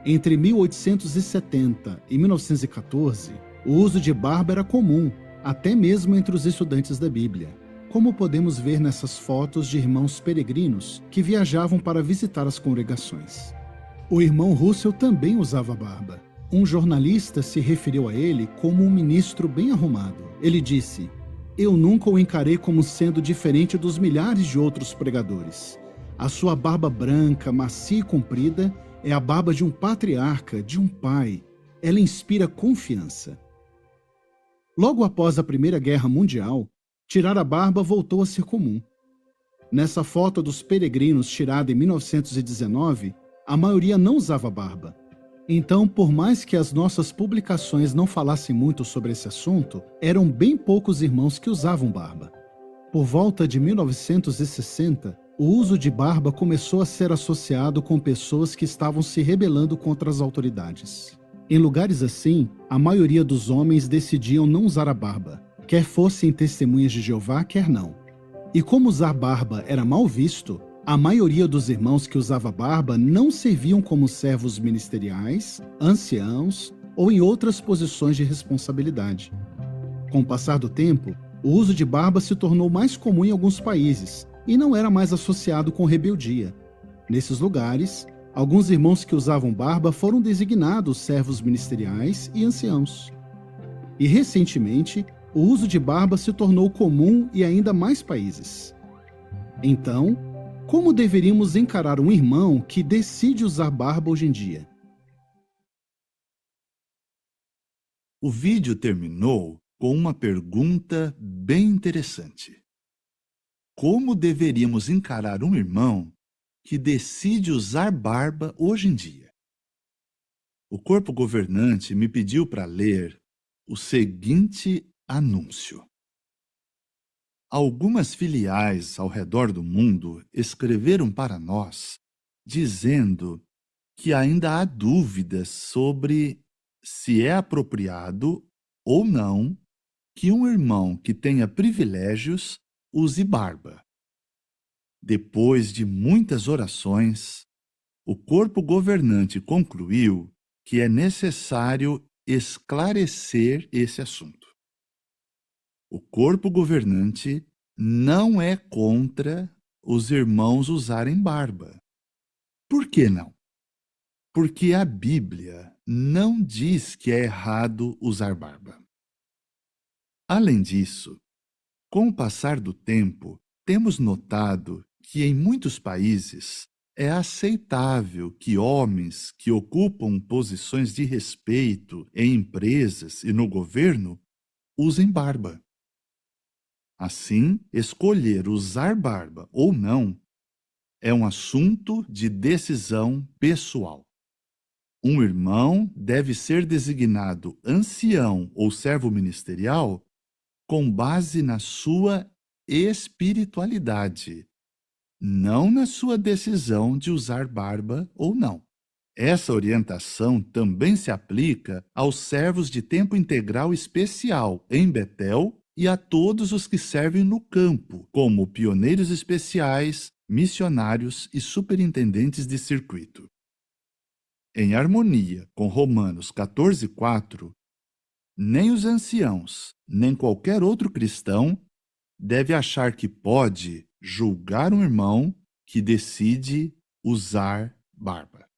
S9: Entre 1870 e 1914, o uso de barba era comum, até mesmo entre os estudantes da Bíblia, como podemos ver nessas fotos de irmãos peregrinos que viajavam para visitar as congregações. O irmão Russell também usava barba. Um jornalista se referiu a ele como um ministro bem arrumado. Ele disse: "Eu nunca o encarei como sendo diferente dos milhares de outros pregadores. A sua barba branca, macia e comprida é a barba de um patriarca, de um pai. Ela inspira confiança." Logo após a Primeira Guerra Mundial, tirar a barba voltou a ser comum. Nessa foto dos peregrinos tirada em 1919, a maioria não usava barba. Então, por mais que as nossas publicações não falassem muito sobre esse assunto, eram bem poucos irmãos que usavam barba. Por volta de 1960, o uso de barba começou a ser associado com pessoas que estavam se rebelando contra as autoridades. Em lugares assim, a maioria dos homens decidiam não usar a barba, quer fossem testemunhas de Jeová, quer não. E como usar barba era mal visto, a maioria dos irmãos que usava barba não serviam como servos ministeriais, anciãos ou em outras posições de responsabilidade. Com o passar do tempo, o uso de barba se tornou mais comum em alguns países e não era mais associado com rebeldia. Nesses lugares, alguns irmãos que usavam barba foram designados servos ministeriais e anciãos. E recentemente, o uso de barba se tornou comum em ainda mais países. Então, como deveríamos encarar um irmão que decide usar barba hoje em dia?
S7: O vídeo terminou com uma pergunta bem interessante. Como deveríamos encarar um irmão que decide usar barba hoje em dia? O corpo governante me pediu para ler o seguinte anúncio. Algumas filiais ao redor do mundo escreveram para nós, dizendo que ainda há dúvidas sobre se é apropriado ou não que um irmão que tenha privilégios use barba. Depois de muitas orações, o corpo governante concluiu que é necessário esclarecer esse assunto. O corpo governante não é contra os irmãos usarem barba. Por que não? Porque a Bíblia não diz que é errado usar barba. Além disso, com o passar do tempo, temos notado que em muitos países é aceitável que homens que ocupam posições de respeito em empresas e no governo usem barba. Assim, escolher usar barba ou não é um assunto de decisão pessoal. Um irmão deve ser designado ancião ou servo ministerial com base na sua espiritualidade, não na sua decisão de usar barba ou não. Essa orientação também se aplica aos servos de tempo integral especial em Betel e a todos os que servem no campo, como pioneiros especiais, missionários e superintendentes de circuito. Em harmonia com Romanos 14:4, nem os anciãos, nem qualquer outro cristão deve achar que pode julgar um irmão que decide usar barba.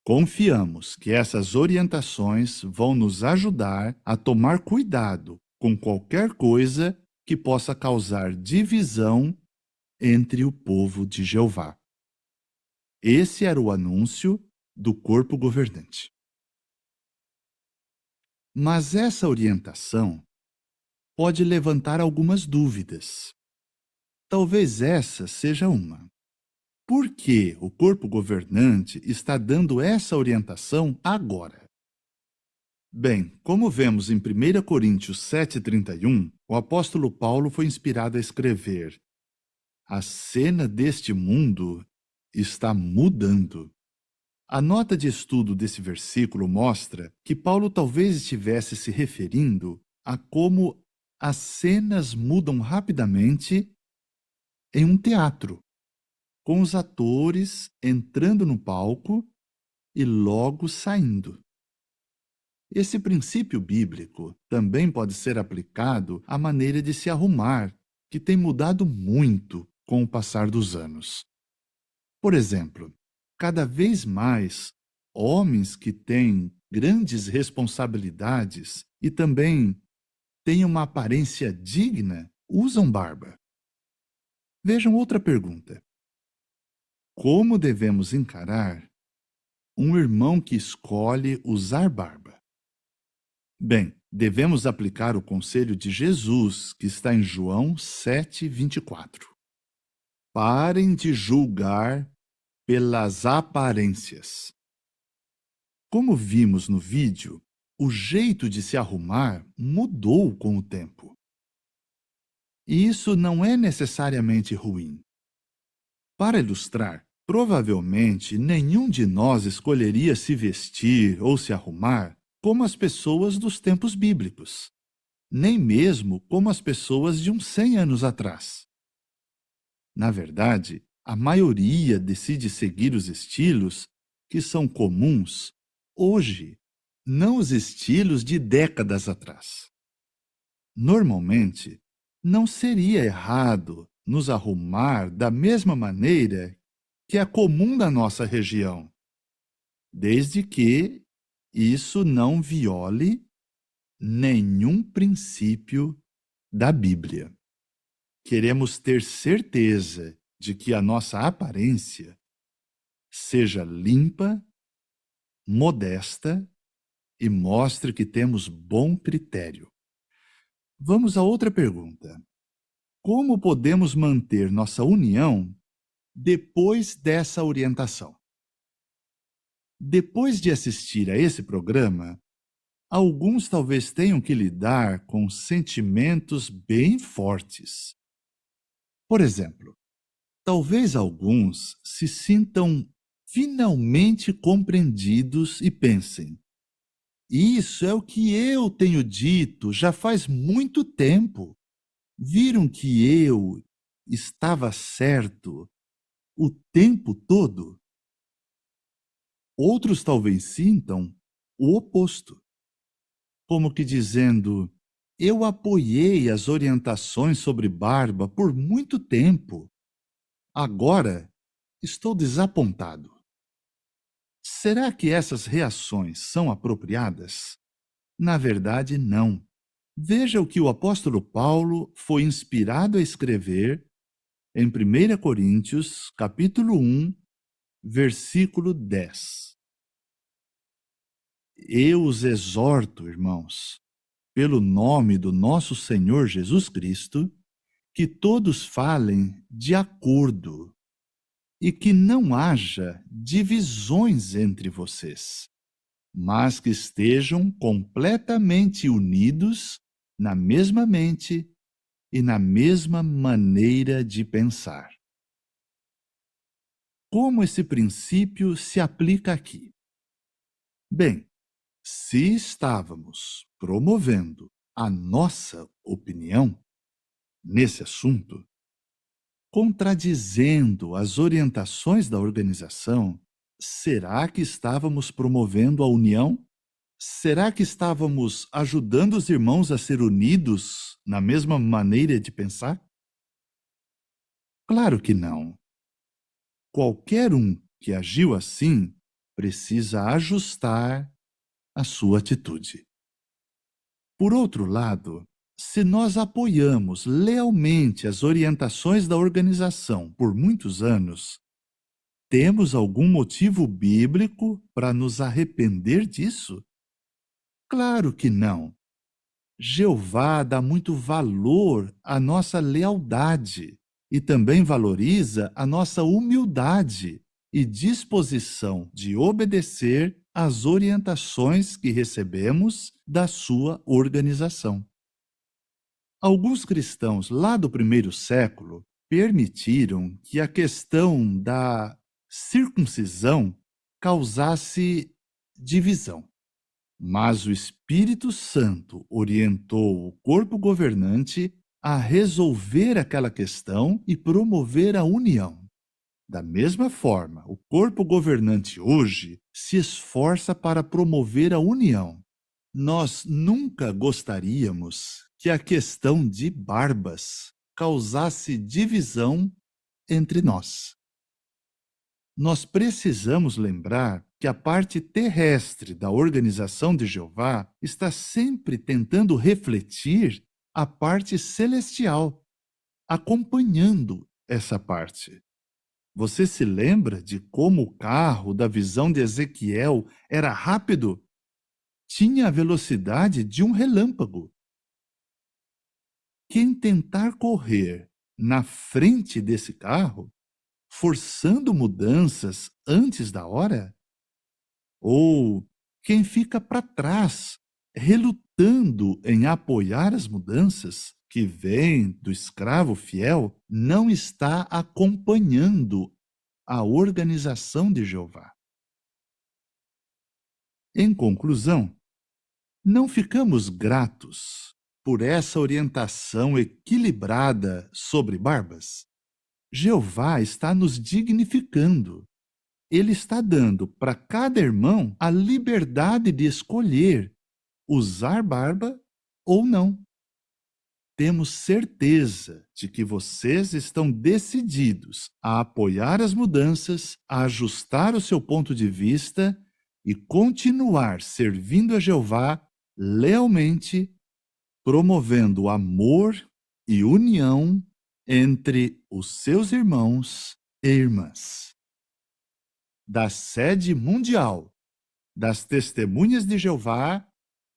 S7: Confiamos que essas orientações vão nos ajudar a tomar cuidado com qualquer coisa que possa causar divisão entre o povo de Jeová. Esse era o anúncio do corpo governante. Mas essa orientação pode levantar algumas dúvidas. Talvez essa seja uma. Por que o corpo governante está dando essa orientação agora? Bem, como vemos em 1 Coríntios 7,31, o apóstolo Paulo foi inspirado a escrever: a cena deste mundo está mudando. A nota de estudo desse versículo mostra que Paulo talvez estivesse se referindo a como as cenas mudam rapidamente em um teatro, com os atores entrando no palco e logo saindo. Esse princípio bíblico também pode ser aplicado à maneira de se arrumar, que tem mudado muito com o passar dos anos. Por exemplo, cada vez mais homens que têm grandes responsabilidades e também têm uma aparência digna usam barba. Vejam outra pergunta. Como devemos encarar um irmão que escolhe usar barba? Bem, devemos aplicar o conselho de Jesus, que está em João 7,24. Parem de julgar pelas aparências. Como vimos no vídeo, o jeito de se arrumar mudou com o tempo. E isso não é necessariamente ruim. Para ilustrar, provavelmente nenhum de nós escolheria se vestir ou se arrumar como as pessoas dos tempos bíblicos, nem mesmo como as pessoas de uns 100 anos atrás. Na verdade, a maioria decide seguir os estilos que são comuns hoje, não os estilos de décadas atrás. Normalmente, não seria errado nos arrumar da mesma maneira que é comum da nossa região, desde que isso não viole nenhum princípio da Bíblia. Queremos ter certeza de que a nossa aparência seja limpa, modesta e mostre que temos bom critério. Vamos a outra pergunta. Como podemos manter nossa união depois dessa orientação? Depois de assistir a esse programa, alguns talvez tenham que lidar com sentimentos bem fortes. Por exemplo, talvez alguns se sintam finalmente compreendidos e pensem: isso é o que eu tenho dito já faz muito tempo. Viram que eu estava certo o tempo todo? Outros talvez sintam o oposto, como que dizendo: eu apoiei as orientações sobre barba por muito tempo. Agora estou desapontado. Será que essas reações são apropriadas? Na verdade, não. Veja o que o apóstolo Paulo foi inspirado a escrever em 1 Coríntios, capítulo 1, versículo 10. Eu os exorto, irmãos, pelo nome do nosso Senhor Jesus Cristo, que todos falem de acordo e que não haja divisões entre vocês, mas que estejam completamente unidos na mesma mente e na mesma maneira de pensar. Como esse princípio se aplica aqui? Bem, se estávamos promovendo a nossa opinião nesse assunto, contradizendo as orientações da organização, será que estávamos promovendo a união? será que estávamos ajudando os irmãos a ser unidos na mesma maneira de pensar? Claro que não. Qualquer um que agiu assim precisa ajustar a sua atitude. Por outro lado, se nós apoiamos lealmente as orientações da organização por muitos anos, temos algum motivo bíblico para nos arrepender disso? Claro que não. Jeová dá muito valor à nossa lealdade e também valoriza a nossa humildade e disposição de obedecer às orientações que recebemos da sua organização. Alguns cristãos lá do primeiro século permitiram que a questão da circuncisão causasse divisão. Mas o Espírito Santo orientou o corpo governante a resolver aquela questão e promover a união. Da mesma forma, o corpo governante hoje se esforça para promover a união. Nós nunca gostaríamos que a questão de Barbas causasse divisão entre nós. Nós precisamos lembrar que a parte terrestre da organização de Jeová está sempre tentando refletir a parte celestial, acompanhando essa parte. Você se lembra de como o carro da visão de Ezequiel era rápido? Tinha a velocidade de um relâmpago. Quem tentar correr na frente desse carro, forçando mudanças antes da hora, ou quem fica para trás, relutando em apoiar as mudanças que vêm do escravo fiel, não está acompanhando a organização de Jeová. Em conclusão, não ficamos gratos por essa orientação equilibrada sobre Barbas? Jeová está nos dignificando. Ele está dando para cada irmão a liberdade de escolher usar barba ou não. Temos certeza de que vocês estão decididos a apoiar as mudanças, a ajustar o seu ponto de vista e continuar servindo a Jeová lealmente, promovendo amor e união entre os seus irmãos e irmãs. Da sede mundial das Testemunhas de Jeová,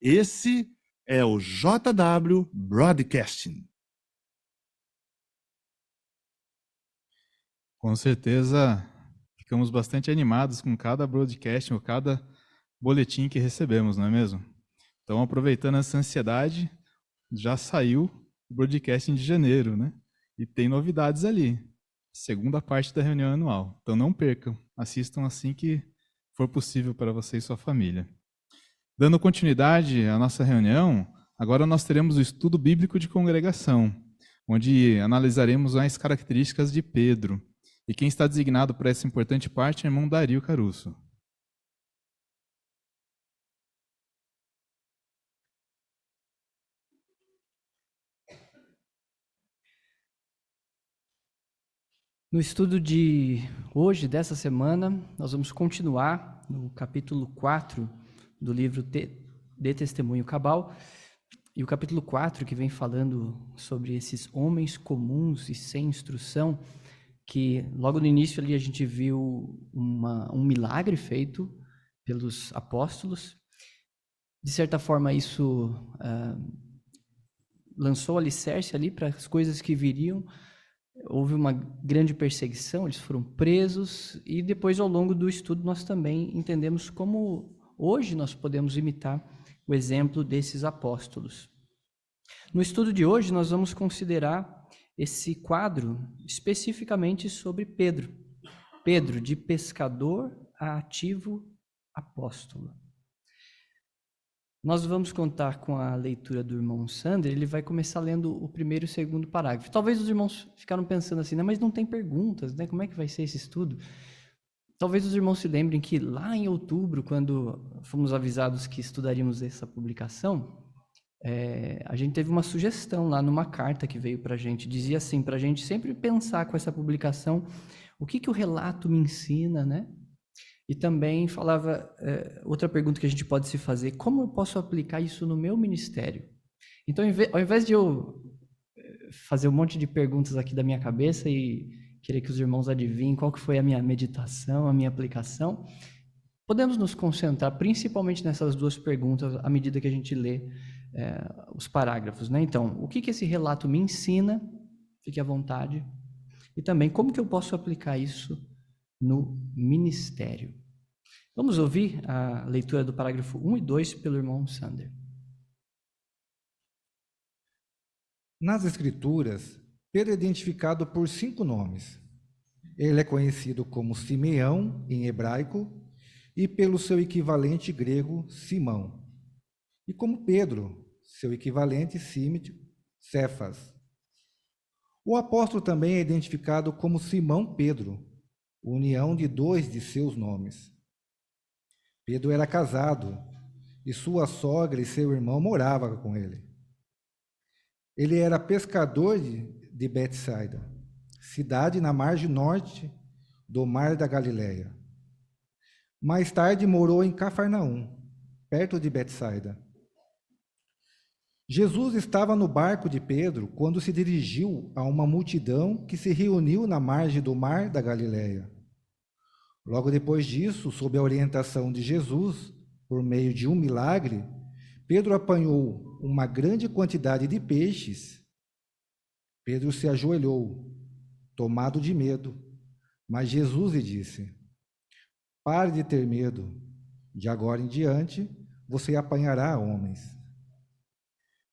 S7: esse é o JW Broadcasting.
S1: Com certeza, ficamos bastante animados com cada broadcast, ou cada boletim que recebemos, não é mesmo? Então, aproveitando essa ansiedade, já saiu o broadcasting de janeiro, né? E tem novidades ali. Segunda parte da reunião anual. Então não percam, assistam assim que for possível para você e sua família. Dando continuidade à nossa reunião, agora nós teremos o estudo bíblico de congregação, onde analisaremos as características de Pedro. E quem está designado para essa importante parte é o irmão Dario Caruso.
S13: No estudo de hoje, dessa semana, nós vamos continuar no capítulo 4 do livro de Testemunho Cabal. E o capítulo 4, que vem falando sobre esses homens comuns e sem instrução, que logo no início ali a gente viu um milagre feito pelos apóstolos. De certa forma, isso lançou alicerce ali para as coisas que viriam. Houve uma grande perseguição, eles foram presos, e depois, ao longo do estudo, nós também entendemos como hoje nós podemos imitar o exemplo desses apóstolos. No estudo de hoje, nós vamos considerar esse quadro especificamente sobre Pedro. Pedro, de pescador a ativo apóstolo. Nós vamos contar com a leitura do irmão Sander. Ele vai começar lendo o primeiro e o segundo parágrafo. Talvez os irmãos ficaram pensando assim, né? Mas não tem perguntas, né? Como é que vai ser esse estudo? Talvez os irmãos se lembrem que lá em outubro, quando fomos avisados que estudaríamos essa publicação, a gente teve uma sugestão lá numa carta que veio para a gente. Dizia assim, para a gente sempre pensar com essa publicação, o que o relato me ensina, né? E também falava, outra pergunta que a gente pode se fazer, como eu posso aplicar isso no meu ministério? Então, ao invés de eu fazer um monte de perguntas aqui da minha cabeça e querer que os irmãos adivinhem qual que foi a minha meditação, a minha aplicação, podemos nos concentrar principalmente nessas duas perguntas à medida que a gente lê os parágrafos, né? Então, o que esse relato me ensina? Fique à vontade. E também, como que eu posso aplicar isso no ministério? Vamos ouvir a leitura do parágrafo 1 e 2 pelo irmão Sander.
S14: Nas Escrituras, Pedro é identificado por 5 nomes. Ele é conhecido como Simeão, em hebraico, e pelo seu equivalente grego, Simão. E como Pedro, seu equivalente símite, Cefas. O apóstolo também é identificado como Simão Pedro, união de 2 de seus nomes. Pedro era casado, e sua sogra e seu irmão moravam com ele. Ele era pescador de Betsaida, cidade na margem norte do Mar da Galileia. Mais tarde morou em Cafarnaum, perto de Betsaida. Jesus estava no barco de Pedro quando se dirigiu a uma multidão que se reuniu na margem do Mar da Galileia. Logo depois disso, sob a orientação de Jesus, por meio de um milagre, Pedro apanhou uma grande quantidade de peixes. Pedro se ajoelhou, tomado de medo, mas Jesus lhe disse: "Pare de ter medo, de agora em diante você apanhará homens."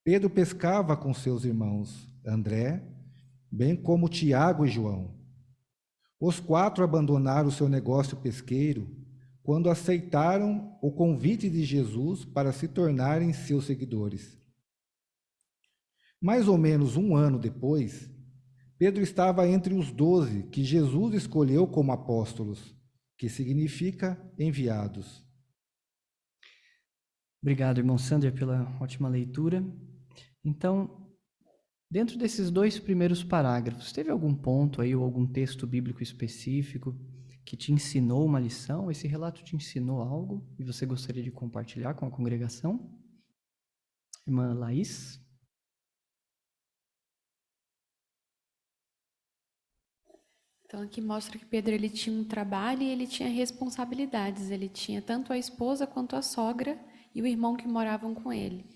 S14: Pedro pescava com seus irmãos André, bem como Tiago e João. Os 4 abandonaram o seu negócio pesqueiro quando aceitaram o convite de Jesus para se tornarem seus seguidores. Mais ou menos 1 ano depois, Pedro estava entre os 12 que Jesus escolheu como apóstolos, que significa enviados.
S13: Obrigado, irmão Sander, pela ótima leitura. Então, dentro desses 2 primeiros parágrafos, teve algum ponto aí ou algum texto bíblico específico que te ensinou uma lição? Esse relato te ensinou algo e você gostaria de compartilhar com a congregação? Irmã Laís?
S21: Então aqui mostra que Pedro ele tinha um trabalho e ele tinha responsabilidades. Ele tinha tanto a esposa quanto a sogra e o irmão que moravam com ele.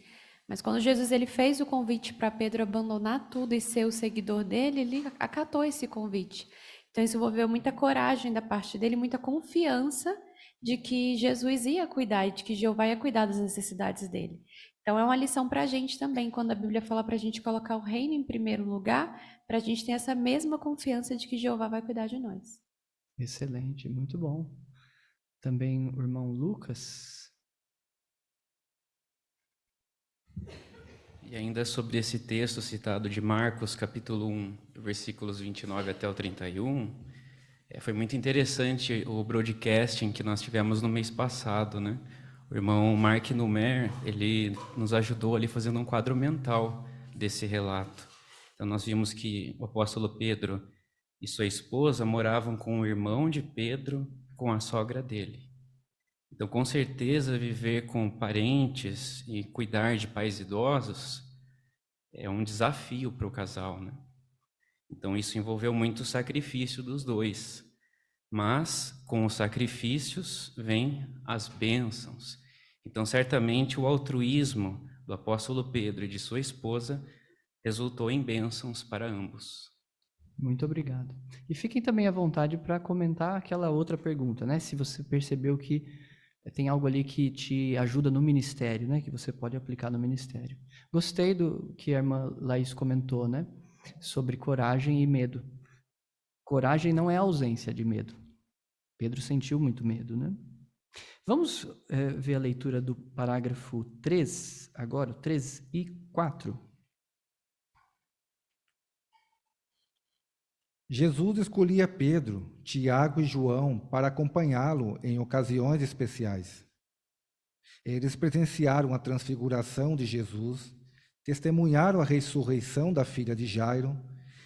S21: Mas quando Jesus ele fez o convite para Pedro abandonar tudo e ser o seguidor dele, ele acatou esse convite. Então isso envolveu muita coragem da parte dele, muita confiança de que Jesus ia cuidar e de que Jeová ia cuidar das necessidades dele. Então é uma lição para a gente também, quando a Bíblia fala para a gente colocar o reino em primeiro lugar, para a gente ter essa mesma confiança de que Jeová vai cuidar de nós.
S13: Excelente, muito bom. Também o irmão Lucas.
S15: E ainda sobre esse texto citado de Marcos, capítulo 1, versículos 29 até o 31, foi muito interessante o broadcasting que nós tivemos no mês passado, né? O irmão Mark Numer, ele nos ajudou ali fazendo um quadro mental desse relato. Então nós vimos que o apóstolo Pedro e sua esposa moravam com o irmão de Pedro, com a sogra dele. Então, com certeza, viver com parentes e cuidar de pais idosos é um desafio para o casal, né? Então, isso envolveu muito sacrifício dos dois. Mas, com os sacrifícios, vêm as bênçãos. Então, certamente, o altruísmo do apóstolo Pedro e de sua esposa resultou em bênçãos para ambos.
S13: Muito obrigado. E fiquem também à vontade para comentar aquela outra pergunta, né? Se você percebeu que tem algo ali que te ajuda no ministério, né? Que você pode aplicar no ministério. Gostei do que a irmã Laís comentou, né? Sobre coragem e medo. Coragem não é ausência de medo. Pedro sentiu muito medo, né? Vamos ver a leitura do parágrafo 3, agora, 3 e 4.
S14: Jesus escolhia Pedro, Tiago e João para acompanhá-lo em ocasiões especiais. Eles presenciaram a transfiguração de Jesus, testemunharam a ressurreição da filha de Jairo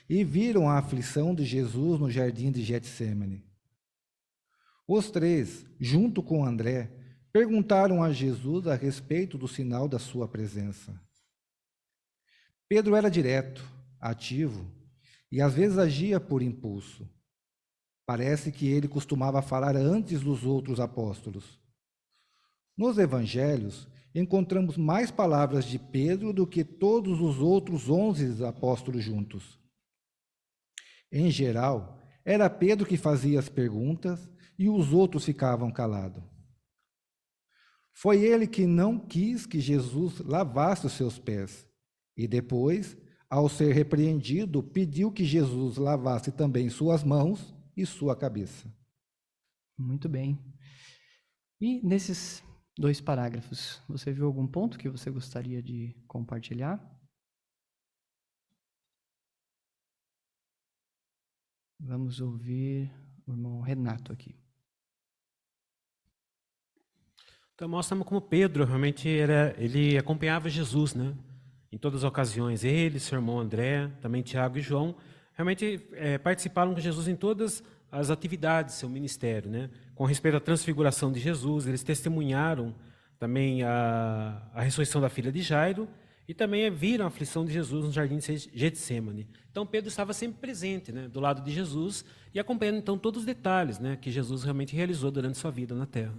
S14: e viram a aflição de Jesus no jardim de Getsêmani. Os três, junto com André, perguntaram a Jesus a respeito do sinal da sua presença. Pedro era direto, ativo e às vezes agia por impulso. Parece que ele costumava falar antes dos outros apóstolos. Nos evangelhos, encontramos mais palavras de Pedro do que todos os outros 11 apóstolos juntos. Em geral, era Pedro que fazia as perguntas e os outros ficavam calados. Foi ele que não quis que Jesus lavasse os seus pés e depois, ao ser repreendido, pediu que Jesus lavasse também suas mãos e sua cabeça.
S13: Muito bem. E nesses 2 parágrafos, você viu algum ponto que você gostaria de compartilhar? Vamos ouvir o irmão Renato aqui.
S17: Então mostra como Pedro realmente ele acompanhava Jesus, né? Em todas as ocasiões. Ele, seu irmão André, também Tiago e João, realmente participaram com Jesus em todas as atividades, seu ministério, né? Com respeito à transfiguração de Jesus, eles testemunharam também a ressurreição da filha de Jairo e também viram a aflição de Jesus no jardim de Getsêmani. Então Pedro estava sempre presente, né, do lado de Jesus e acompanhando então todos os detalhes, né, que Jesus realmente realizou durante sua vida na terra.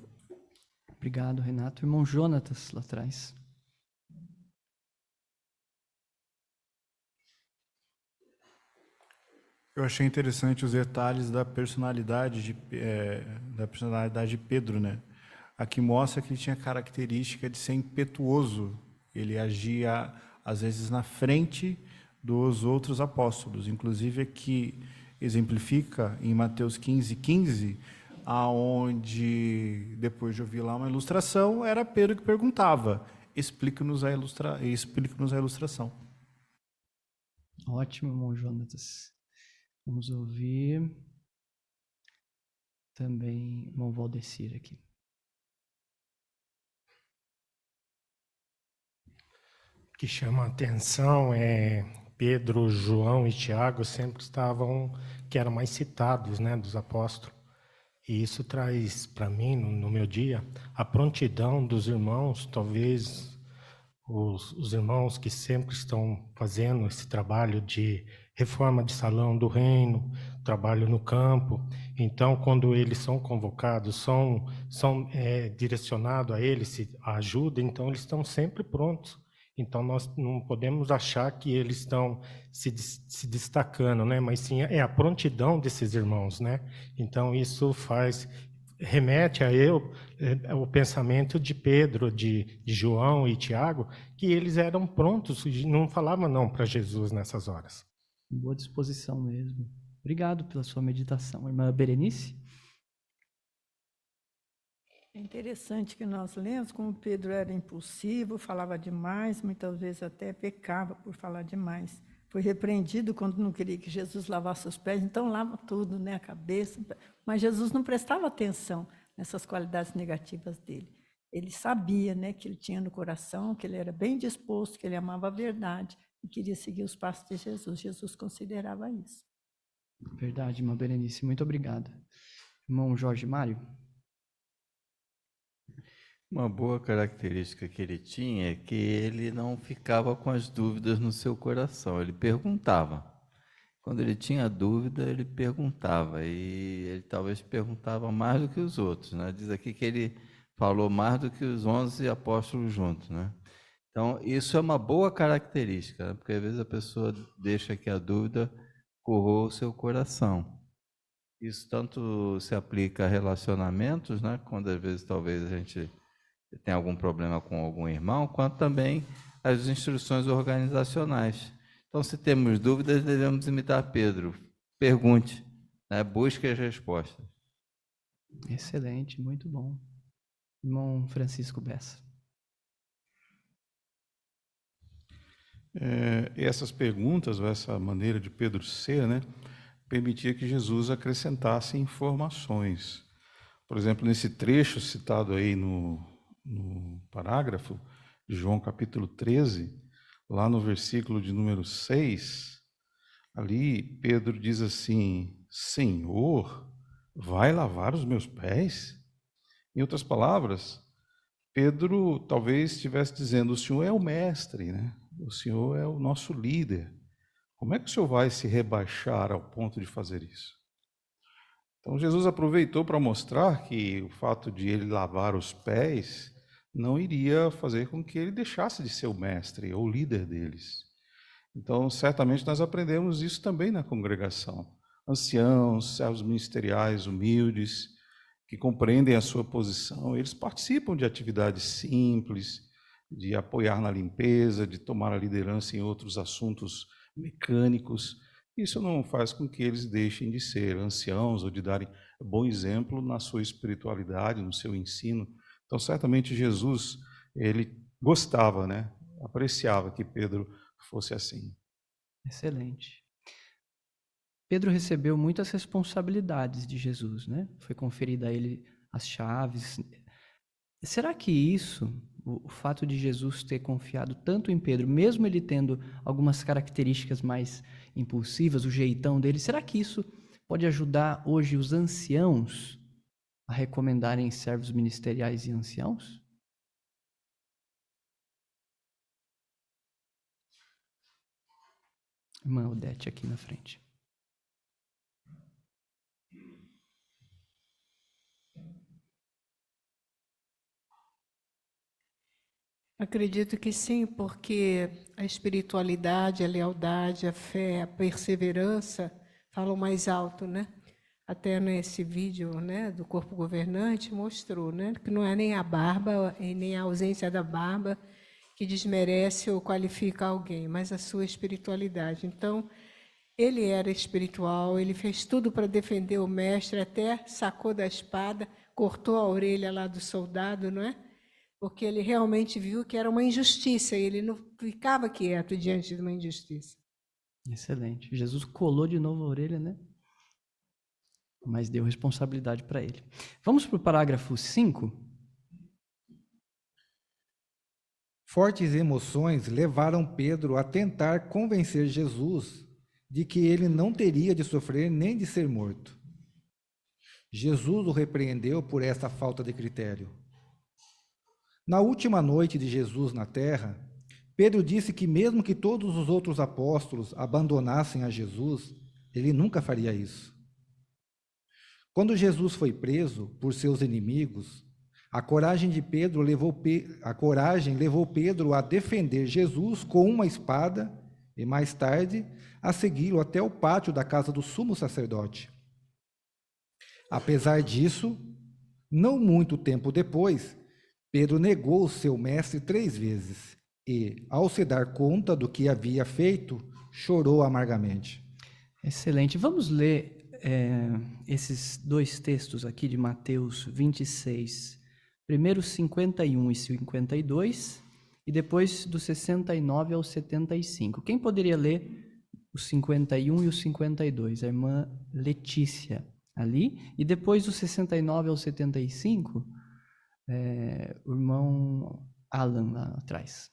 S13: Obrigado, Renato. Irmão Jonatas, lá atrás.
S18: Eu achei interessante os detalhes da personalidade de Pedro, né? Aqui mostra que ele tinha a característica de ser impetuoso. Ele agia, às vezes, na frente dos outros apóstolos. Inclusive, aqui exemplifica em Mateus 15:15, aonde, depois de ouvir lá uma ilustração, era Pedro que perguntava: explique-nos a ilustração.
S13: Ótimo, irmão Jonatas. Vamos ouvir também irmão Valdecir aqui.
S19: O que chama a atenção é Pedro, João e Tiago sempre estavam, que eram mais citados, né, dos apóstolos. E isso traz para mim, no meu dia, a prontidão dos irmãos, talvez os irmãos que sempre estão fazendo esse trabalho de reforma de salão do reino, trabalho no campo. Então, quando eles são convocados, são direcionados a eles, a ajuda, então eles estão sempre prontos. Então, nós não podemos achar que eles estão se destacando, né? Mas sim, é a prontidão desses irmãos, né? Então, isso remete o pensamento de Pedro, de João e Tiago, que eles eram prontos, não falavam não para Jesus nessas horas.
S13: Boa disposição mesmo. Obrigado pela sua meditação. Irmã Berenice?
S4: É interessante que nós lemos como Pedro era impulsivo, falava demais, muitas vezes até pecava por falar demais. Foi repreendido quando não queria que Jesus lavasse os pés, então lava tudo, né, a cabeça. Mas Jesus não prestava atenção nessas qualidades negativas dele. Ele sabia, né, que ele tinha no coração, que ele era bem disposto, que ele amava a verdade e queria seguir os passos de Jesus. Jesus considerava isso.
S13: Verdade, irmã Berenice. Muito obrigado. Irmão Jorge Mário?
S10: Uma boa característica que ele tinha é que ele não ficava com as dúvidas no seu coração, ele perguntava. Quando ele tinha dúvida, ele perguntava, e ele talvez perguntava mais do que os outros, né? Diz aqui que ele falou mais do que os 11 apóstolos juntos, né? Então, isso é uma boa característica, né? Porque às vezes a pessoa deixa que a dúvida corroa o seu coração. Isso tanto se aplica a relacionamentos, né? Quando às vezes talvez a gente tem algum problema com algum irmão, quanto também as instruções organizacionais. Então, se temos dúvidas, devemos imitar Pedro. Pergunte, né? Busque as respostas.
S13: Excelente, muito bom. Irmão Francisco Bessa.
S18: Essas perguntas, essa maneira de Pedro ser, né, permitia que Jesus acrescentasse informações. Por exemplo, nesse trecho citado aí no parágrafo de João capítulo 13, lá no versículo de número 6, ali Pedro diz assim: Senhor, vai lavar os meus pés? Em outras palavras, Pedro talvez estivesse dizendo: o Senhor é o mestre, né? O Senhor é o nosso líder. Como é que o Senhor vai se rebaixar ao ponto de fazer isso? Então Jesus aproveitou para mostrar que o fato de ele lavar os pés não iria fazer com que ele deixasse de ser o mestre ou líder deles. Então, certamente nós aprendemos isso também na congregação. Anciãos, servos ministeriais humildes, que compreendem a sua posição, eles participam de atividades simples, de apoiar na limpeza, de tomar a liderança em outros assuntos mecânicos. Isso não faz com que eles deixem de ser anciãos ou de darem bom exemplo na sua espiritualidade, no seu ensino. Então, certamente Jesus, ele gostava, né? Apreciava que Pedro fosse assim.
S13: Excelente. Pedro recebeu muitas responsabilidades de Jesus, né? Foi conferida a ele as chaves. Será que isso, o fato de Jesus ter confiado tanto em Pedro, mesmo ele tendo algumas características mais impulsivas, o jeitão dele, será que isso pode ajudar hoje os anciãos a recomendarem servos ministeriais e anciãos? Irmã Odete aqui na frente.
S22: Acredito que sim, porque a espiritualidade, a lealdade, a fé, a perseverança falam mais alto, né? Até nesse vídeo, né, do corpo governante mostrou, né, que não é nem a barba e nem a ausência da barba que desmerece ou qualifica alguém, mas a sua espiritualidade. Então, ele era espiritual, ele fez tudo para defender o mestre, até sacou da espada, cortou a orelha lá do soldado, não é? Porque ele realmente viu que era uma injustiça e ele não ficava quieto diante de uma injustiça.
S13: Excelente. Jesus colou de novo a orelha, né? Mas deu responsabilidade para ele. Vamos para o parágrafo 5.
S14: Fortes emoções levaram Pedro a tentar convencer Jesus de que ele não teria de sofrer nem de ser morto. Jesus o repreendeu por essa falta de critério. Na última noite de Jesus na terra, Pedro disse que mesmo que todos os outros apóstolos abandonassem a Jesus, ele nunca faria isso. Quando Jesus foi preso por seus inimigos, a coragem levou Pedro a defender Jesus com uma espada e, mais tarde, a segui-lo até o pátio da casa do sumo sacerdote. Apesar disso, não muito tempo depois, Pedro negou seu mestre 3 vezes e, ao se dar conta do que havia feito, chorou amargamente.
S13: Excelente. Vamos ler esses 2 textos aqui de Mateus 26, primeiro 51 e 52, e depois do 69 ao 75. Quem poderia ler os 51 e os 52? A irmã Letícia, ali. E depois do 69 ao 75, o irmão Alan, lá atrás.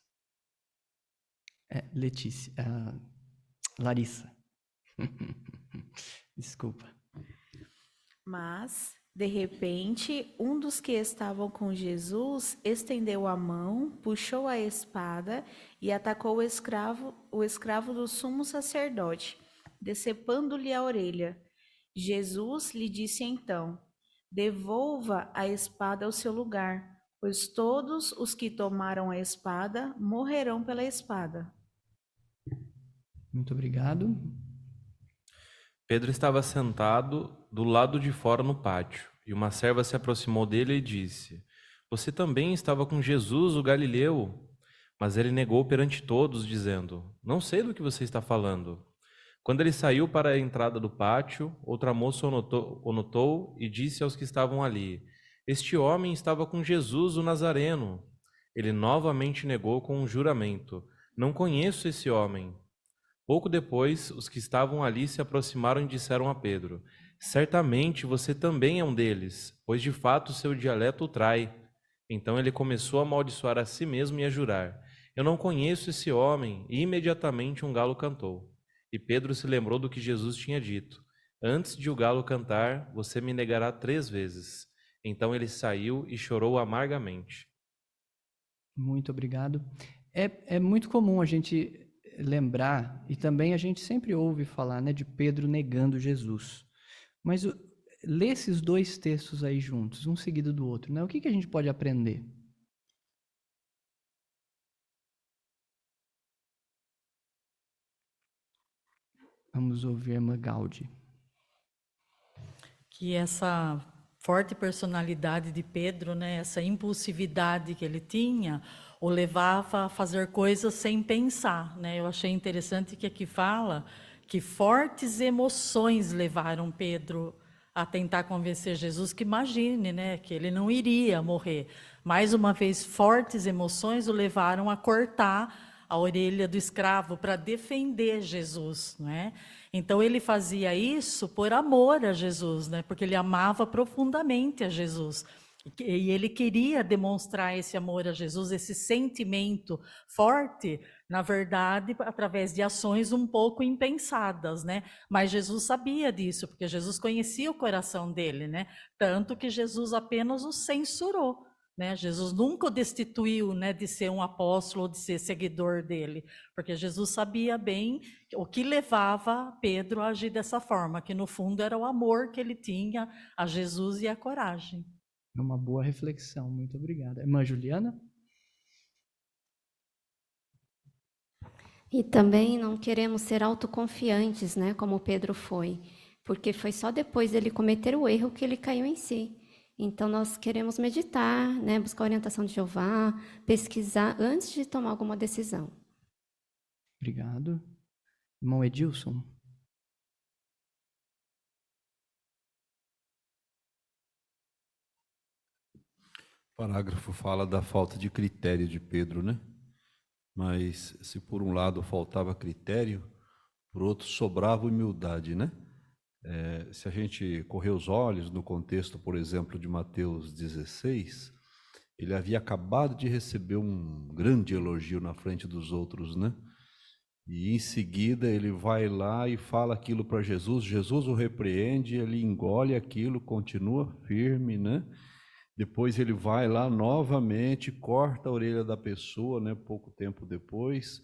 S13: Letícia, Larissa. Desculpa.
S3: Mas, de repente, um dos que estavam com Jesus estendeu a mão, puxou a espada e atacou o escravo do sumo sacerdote, decepando-lhe a orelha. Jesus lhe disse então: devolva a espada ao seu lugar, pois todos os que tomaram a espada morrerão pela espada.
S13: Muito obrigado.
S5: Pedro estava sentado do lado de fora no pátio, e uma serva se aproximou dele e disse: você também estava com Jesus, o Galileu? Mas ele negou perante todos, dizendo: não sei do que você está falando. Quando ele saiu para a entrada do pátio, outra moça o notou e disse aos que estavam ali: este homem estava com Jesus, o Nazareno. Ele novamente negou com um juramento: não conheço esse homem. Pouco depois, os que estavam ali se aproximaram e disseram a Pedro: certamente você também é um deles, pois de fato seu dialeto o trai. Então ele começou a amaldiçoar a si mesmo e a jurar: eu não conheço esse homem. E imediatamente um galo cantou. E Pedro se lembrou do que Jesus tinha dito: antes de o galo cantar, você me negará 3 vezes. Então ele saiu e chorou amargamente.
S13: Muito obrigado. É muito comum a gente lembrar, e também a gente sempre ouve falar, né, de Pedro negando Jesus. Mas lê esses 2 textos aí juntos, um seguido do outro, né? O que a gente pode aprender? Vamos ouvir Magaldi.
S8: Que essa forte personalidade de Pedro, né, essa impulsividade que ele tinha, o levava a fazer coisas sem pensar, né? Eu achei interessante que aqui fala que fortes emoções levaram Pedro a tentar convencer Jesus, que imagine, né, que ele não iria morrer. Mais uma vez, fortes emoções o levaram a cortar a orelha do escravo para defender Jesus, não é? Então ele fazia isso por amor a Jesus, né? Porque ele amava profundamente a Jesus. E ele queria demonstrar esse amor a Jesus, esse sentimento forte, na verdade, através de ações um pouco impensadas, né? Mas Jesus sabia disso, porque Jesus conhecia o coração dele, né? Tanto que Jesus apenas o censurou, né? Jesus nunca o destituiu, né, de ser um apóstolo ou de ser seguidor dele, porque Jesus sabia bem o que levava Pedro a agir dessa forma, que no fundo era o amor que ele tinha a Jesus e a coragem.
S13: É uma boa reflexão, muito obrigada. Irmã Juliana?
S2: E também não queremos ser autoconfiantes, né, como Pedro foi, porque foi só depois dele cometer o erro que ele caiu em si. Então nós queremos meditar, né, buscar a orientação de Jeová, pesquisar antes de tomar alguma decisão.
S13: Obrigado. Irmão Edilson?
S11: O parágrafo fala da falta de critério de Pedro, né? Mas se por um lado faltava critério, por outro sobrava humildade, né? Se a gente correr os olhos no contexto, por exemplo, de Mateus 16, ele havia acabado de receber um grande elogio na frente dos outros, né? E em seguida ele vai lá e fala aquilo para Jesus, Jesus o repreende, ele engole aquilo, continua firme, né? Depois ele vai lá novamente, corta a orelha da pessoa, né, pouco tempo depois,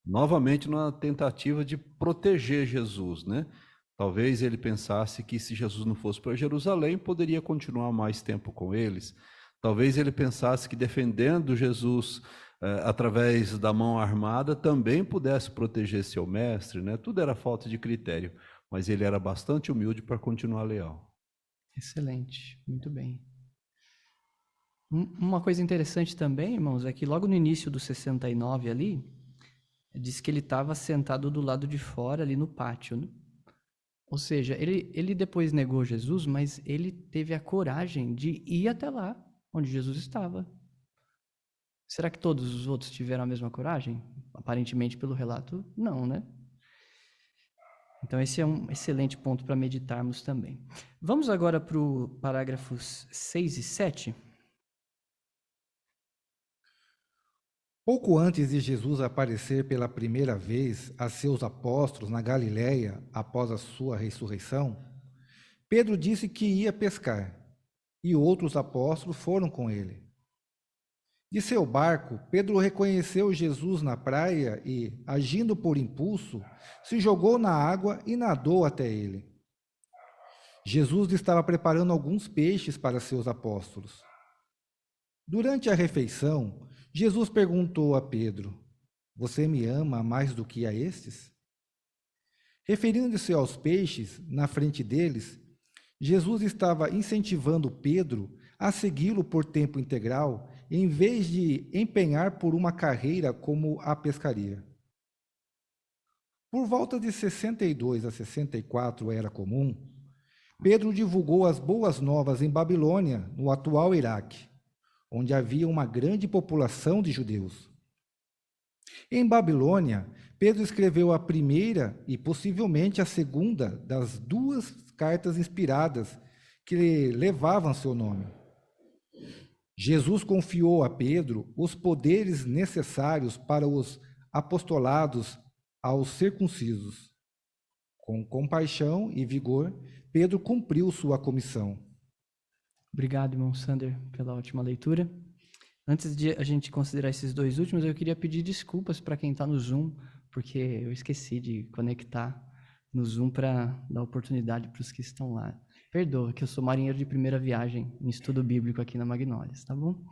S11: novamente na tentativa de proteger Jesus, né? Talvez ele pensasse que se Jesus não fosse para Jerusalém, poderia continuar mais tempo com eles. Talvez ele pensasse que defendendo Jesus através da mão armada também pudesse proteger seu mestre, né? Tudo era falta de critério, mas ele era bastante humilde para continuar leal.
S13: Excelente, muito bem. Uma coisa interessante também, irmãos, é que logo no início do 69 ali, diz que ele estava sentado do lado de fora ali no pátio, né? Ou seja, ele depois negou Jesus, mas ele teve a coragem de ir até lá, onde Jesus estava. Será que todos os outros tiveram a mesma coragem? Aparentemente, pelo relato, não, né? Então, esse é um excelente ponto para meditarmos também. Vamos agora para os parágrafos 6 e 7.
S14: Pouco antes de Jesus aparecer pela primeira vez a seus apóstolos na Galiléia, após a sua ressurreição, Pedro disse que ia pescar, e outros apóstolos foram com ele. De seu barco, Pedro reconheceu Jesus na praia e, agindo por impulso, se jogou na água e nadou até ele. Jesus estava preparando alguns peixes para seus apóstolos. Durante a refeição, Jesus perguntou a Pedro: você me ama mais do que a estes? Referindo-se aos peixes, na frente deles, Jesus estava incentivando Pedro a segui-lo por tempo integral, em vez de empenhar por uma carreira como a pescaria. Por volta de 62 a 64 era comum, Pedro divulgou as boas novas em Babilônia, no atual Iraque, onde havia uma grande população de judeus. Em Babilônia, Pedro escreveu a primeira e possivelmente a segunda das duas cartas inspiradas que levavam seu nome. Jesus confiou a Pedro os poderes necessários para os apostolados aos circuncisos. Com compaixão e vigor, Pedro cumpriu sua comissão.
S13: Obrigado, irmão Sander, pela ótima leitura. Antes de a gente considerar esses dois últimos, eu queria pedir desculpas para quem está no Zoom, porque eu esqueci de conectar no Zoom para dar oportunidade para os que estão lá. Perdoa, que eu sou marinheiro de primeira viagem em estudo bíblico aqui na Magnólias, tá bom?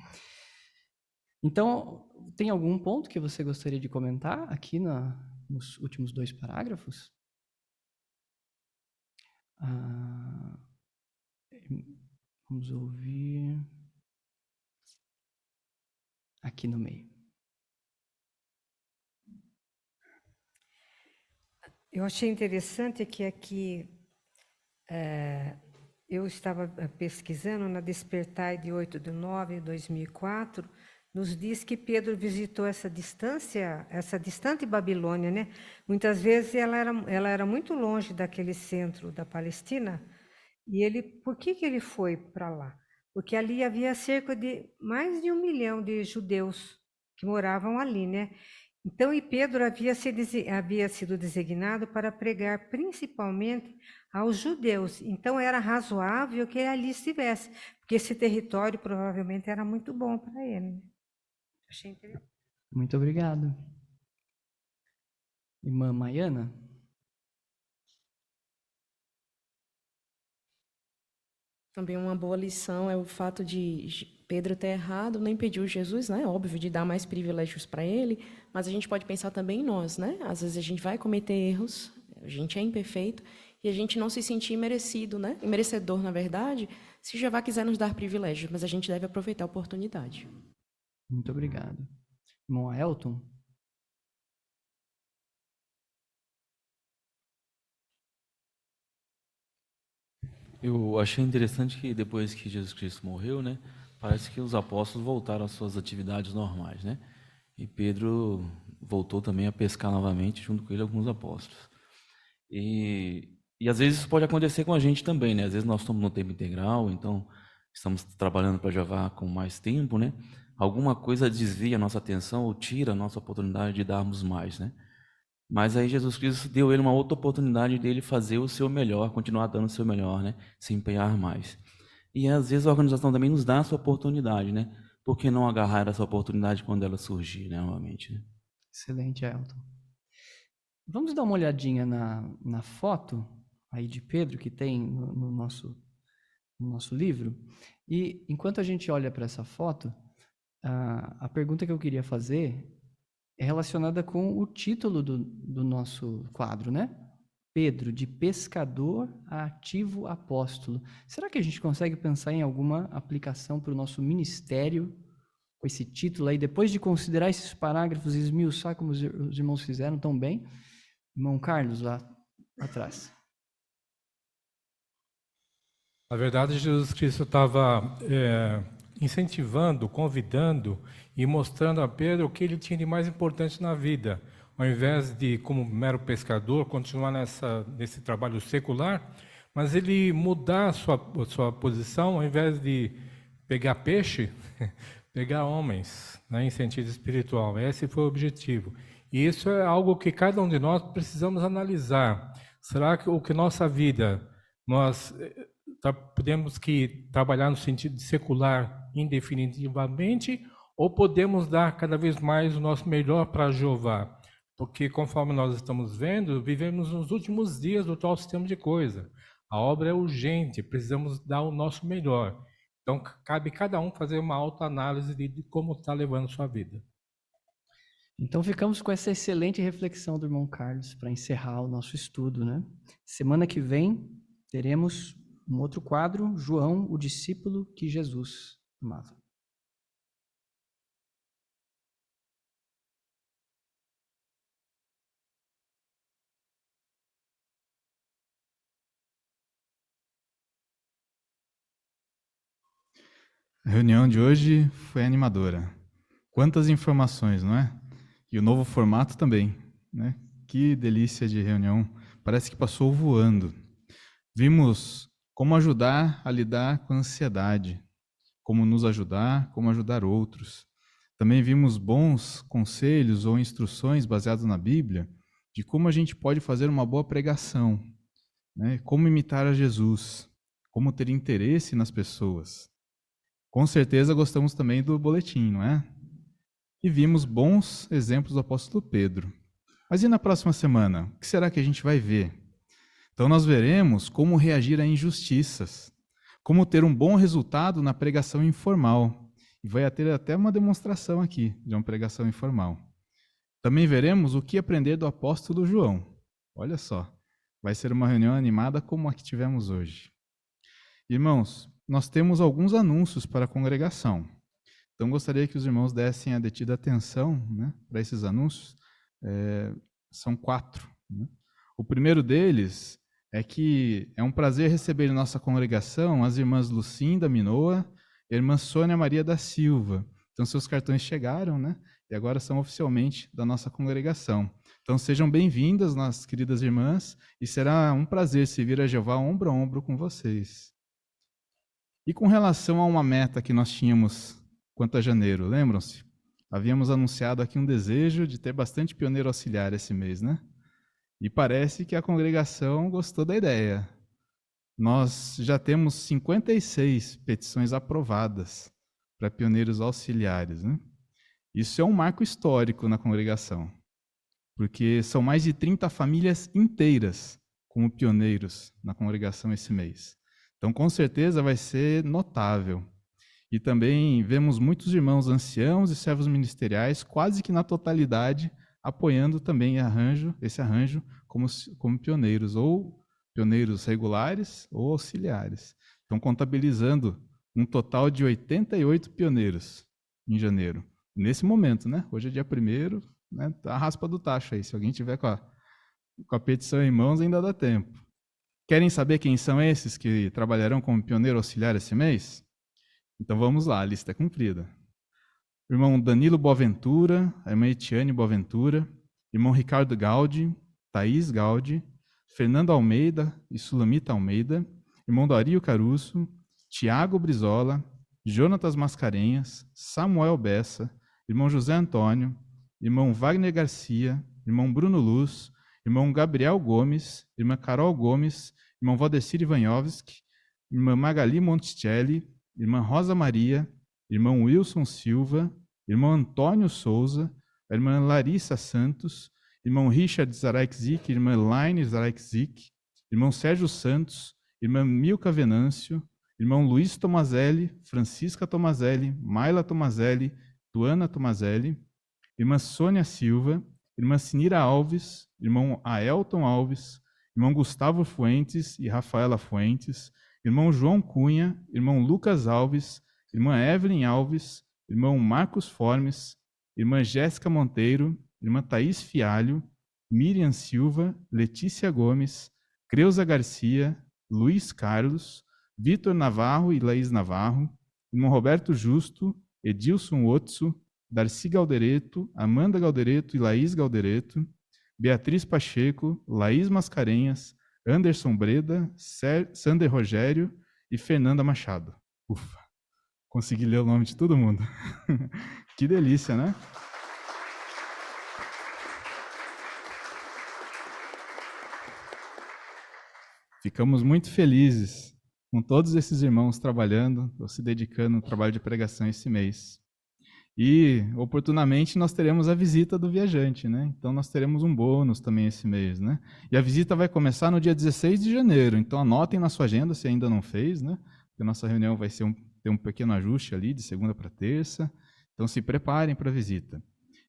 S13: Então, tem algum ponto que você gostaria de comentar aqui nos últimos dois parágrafos? Vamos ouvir aqui no meio.
S12: Eu achei interessante que aqui eu estava pesquisando na Despertai de 8/9/2004, nos diz que Pedro visitou essa distante Babilônia, né? Muitas vezes ela era muito longe daquele centro da Palestina, e por que ele foi para lá? Porque ali havia cerca de mais de 1 milhão de judeus que moravam ali, né? Então, e Pedro havia sido designado para pregar principalmente aos judeus. Então, era razoável que ele ali estivesse, porque esse território provavelmente era muito bom para ele, né? Achei interessante.
S13: Muito obrigado. Irmã Maiana?
S16: Também uma boa lição é o fato de Pedro ter errado, não impediu Jesus, né? Óbvio, de dar mais privilégios para ele, mas a gente pode pensar também em nós, né? Às vezes a gente vai cometer erros, a gente é imperfeito, e a gente não se sentir merecido, né? Merecedor, na verdade, se Jeová quiser nos dar privilégios, mas a gente deve aproveitar a oportunidade.
S13: Muito obrigado. Irmão Elton?
S6: Eu achei interessante que depois que Jesus Cristo morreu, né, parece que os apóstolos voltaram às suas atividades normais, né? E Pedro voltou também a pescar novamente, junto com ele alguns apóstolos. E às vezes isso pode acontecer com a gente também, né? Às vezes nós estamos no tempo integral, então estamos trabalhando para Jeová com mais tempo, né? Alguma coisa desvia a nossa atenção ou tira a nossa oportunidade de darmos mais, né? Mas aí Jesus Cristo deu ele uma outra oportunidade dele fazer o seu melhor, continuar dando o seu melhor, né? Se empenhar mais. E às vezes a organização também nos dá essa oportunidade, né? Por que não agarrar essa oportunidade quando ela surgir, né, novamente? Né?
S13: Excelente, Elton. Vamos dar uma olhadinha na foto aí de Pedro que tem no nosso livro. E enquanto a gente olha para essa foto, a pergunta que eu queria fazer é relacionada com o título do nosso quadro, né? Pedro, de pescador a ativo apóstolo. Será que a gente consegue pensar em alguma aplicação para o nosso ministério com esse título aí, depois de considerar esses parágrafos e esmiuçar como os irmãos fizeram tão bem? Irmão Carlos, lá atrás.
S24: Na verdade, Jesus Cristo estava incentivando, convidando e mostrando a Pedro o que ele tinha de mais importante na vida. Ao invés de, como mero pescador, continuar nesse trabalho secular, mas ele mudar a sua posição, ao invés de pegar peixe, pegar homens, né, em sentido espiritual. Esse foi o objetivo. E isso é algo que cada um de nós precisamos analisar. Será que nossa vida, nós podemos trabalhar no sentido de secular indefinitivamente, ou podemos dar cada vez mais o nosso melhor para Jeová? Porque, conforme nós estamos vendo, vivemos nos últimos dias do atual sistema de coisa. A obra é urgente, precisamos dar o nosso melhor. Então, cabe cada um fazer uma autoanálise de como está levando sua vida.
S13: Então, ficamos com essa excelente reflexão do irmão Carlos para encerrar o nosso estudo, né? Semana que vem, teremos um outro quadro, João, o discípulo que Jesus amava.
S1: A reunião de hoje foi animadora. Quantas informações, não é? E o novo formato também. né? Que delícia de reunião. Parece que passou voando. Vimos como ajudar a lidar com a ansiedade, como nos ajudar, como ajudar outros. Também vimos bons conselhos ou instruções baseados na Bíblia de como a gente pode fazer uma boa pregação, né? Como imitar a Jesus, como ter interesse nas pessoas. Com certeza gostamos também do boletim, não é? E vimos bons exemplos do apóstolo Pedro. Mas e na próxima semana? O que será que a gente vai ver? Então nós veremos como reagir a injustiças, como ter um bom resultado na pregação informal. E vai ter até uma demonstração aqui de uma pregação informal. Também veremos o que aprender do apóstolo João. Olha só, vai ser uma reunião animada como a que tivemos hoje. Irmãos, nós temos alguns anúncios para a congregação. Então gostaria que os irmãos dessem a devida atenção, né, para esses anúncios. São 4. Né? O primeiro deles é que é um prazer receber em nossa congregação as irmãs Lucinda Minoa e a irmã Sônia Maria da Silva. Então seus cartões chegaram, né? E agora são oficialmente da nossa congregação. Então sejam bem-vindas, nossas queridas irmãs, e será um prazer servir a Jeová ombro a ombro com vocês. E com relação a uma meta que nós tínhamos quanto a janeiro, lembram-se? Havíamos anunciado aqui um desejo de ter bastante pioneiro auxiliar esse mês, né? E parece que a congregação gostou da ideia. Nós já temos 56 petições aprovadas para pioneiros auxiliares, né? Isso é um marco histórico na congregação, porque são mais de 30 famílias inteiras como pioneiros na congregação esse mês. Então, com certeza, vai ser notável. E também vemos muitos irmãos anciãos e servos ministeriais, quase que na totalidade, apoiando também esse arranjo como pioneiros, ou pioneiros regulares ou auxiliares. Estão contabilizando um total de 88 pioneiros em janeiro. Nesse momento, né? Hoje é dia 1º, né? Tá a raspa do tacho aí. Se alguém tiver com a petição em mãos, ainda dá tempo. Querem saber quem são esses que trabalharão como pioneiro auxiliar esse mês? Então vamos lá, a lista é cumprida. O irmão Danilo Boaventura, a irmã Etiane Boaventura, irmão Ricardo Gaudi, Thaís Gaudi, Fernando Almeida e Sulamita Almeida, irmão Dario Caruso, Tiago Brizola, Jonatas Mascarenhas, Samuel Bessa, irmão José Antônio, irmão Wagner Garcia, irmão Bruno Luz, irmão Gabriel Gomes, irmã Carol Gomes, irmão Valdecir Ivanhovski, irmã Magali Monticelli, irmã Rosa Maria, irmão Wilson Silva, irmão Antônio Souza, irmã Larissa Santos, irmão Richard Zaraikzik, irmã Elaine Zaraikzik, irmão Sérgio Santos, irmã Milka Venâncio, irmão Luiz Tomazelli, Francisca Tomazelli, Maila Tomazelli, Tuana Tomazelli, irmã Sônia Silva, irmã Sinira Alves, irmão Aelton Alves, irmão Gustavo Fuentes e Rafaela Fuentes, irmão João Cunha, irmão Lucas Alves, irmã Evelyn Alves, irmão Marcos Formes, irmã Jéssica Monteiro, irmã Thaís Fialho, Miriam Silva, Letícia Gomes, Creuza Garcia, Luiz Carlos, Vitor Navarro e Laís Navarro, irmão Roberto Justo, Edilson Otso, Darcy Galdereto, Amanda Galdereto e Laís Galdereto, Beatriz Pacheco, Laís Mascarenhas, Anderson Breda, Sander Rogério e Fernanda Machado. Ufa, consegui ler o nome de todo mundo. Que delícia, né? Ficamos muito felizes com todos esses irmãos trabalhando, ou se dedicando ao trabalho de pregação esse mês. E, oportunamente, nós teremos a visita do viajante, né? Então, nós teremos um bônus também esse mês, né? E a visita vai começar no dia 16 de janeiro, então anotem na sua agenda se ainda não fez, né? Porque a nossa reunião vai ter um pequeno ajuste ali, de segunda para terça. Então, se preparem para a visita.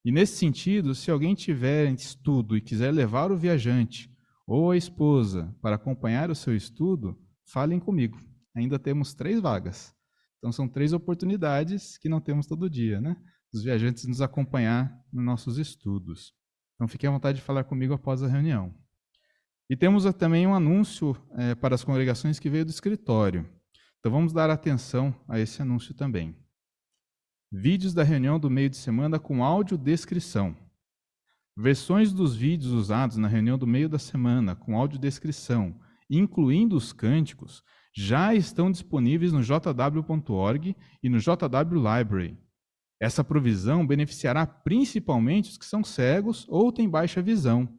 S1: E, nesse sentido, se alguém tiver estudo e quiser levar o viajante ou a esposa para acompanhar o seu estudo, falem comigo. Ainda temos 3 vagas. Então, são 3 oportunidades que não temos todo dia, né? Os viajantes nos acompanhar nos nossos estudos. Então, fiquem à vontade de falar comigo após a reunião. E temos também um anúncio para as congregações que veio do escritório. Então, vamos dar atenção a esse anúncio também. Vídeos da reunião do meio de semana com audiodescrição. Versões dos vídeos usados na reunião do meio da semana, com audiodescrição, incluindo os cânticos, já estão disponíveis no jw.org e no JW Library. Essa provisão beneficiará principalmente os que são cegos ou têm baixa visão.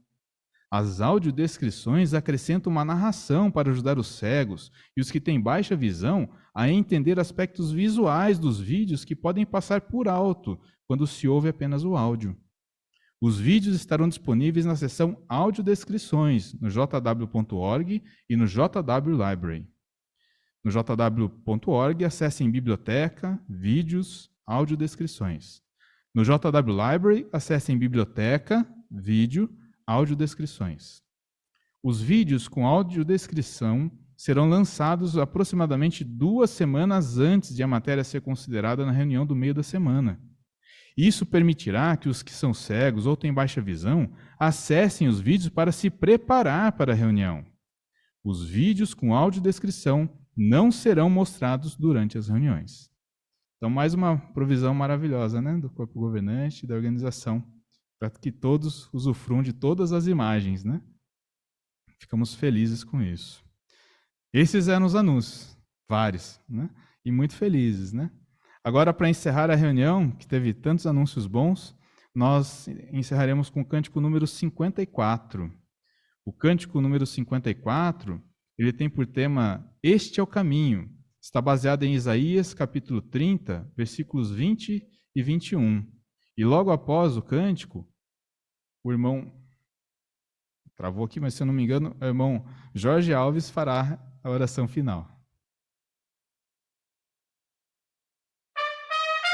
S1: As audiodescrições acrescentam uma narração para ajudar os cegos e os que têm baixa visão a entender aspectos visuais dos vídeos que podem passar por alto quando se ouve apenas o áudio. Os vídeos estarão disponíveis na seção Audiodescrições, no jw.org e no JW Library. No jw.org, acessem Biblioteca, Vídeos, Audiodescrições. No JW Library, acessem Biblioteca, Vídeo, Audiodescrições. Os vídeos com audiodescrição serão lançados aproximadamente 2 semanas antes de a matéria ser considerada na reunião do meio da semana. Isso permitirá que os que são cegos ou têm baixa visão acessem os vídeos para se preparar para a reunião. Os vídeos com audiodescrição não serão mostrados durante as reuniões. Então, mais uma provisão maravilhosa, né, do corpo governante e da organização, para que todos usufruam de todas as imagens, né? Ficamos felizes com isso. Esses eram os anúncios, vários, né? E muito felizes, né? Agora, para encerrar a reunião, que teve tantos anúncios bons, nós encerraremos com o cântico número 54. O cântico número 54, ele tem por tema Este é o caminho. Está baseado em Isaías, capítulo 30, versículos 20 e 21. E logo após o cântico, o irmão, travou aqui, mas se eu não me engano, o irmão Jorge Alves fará a oração final.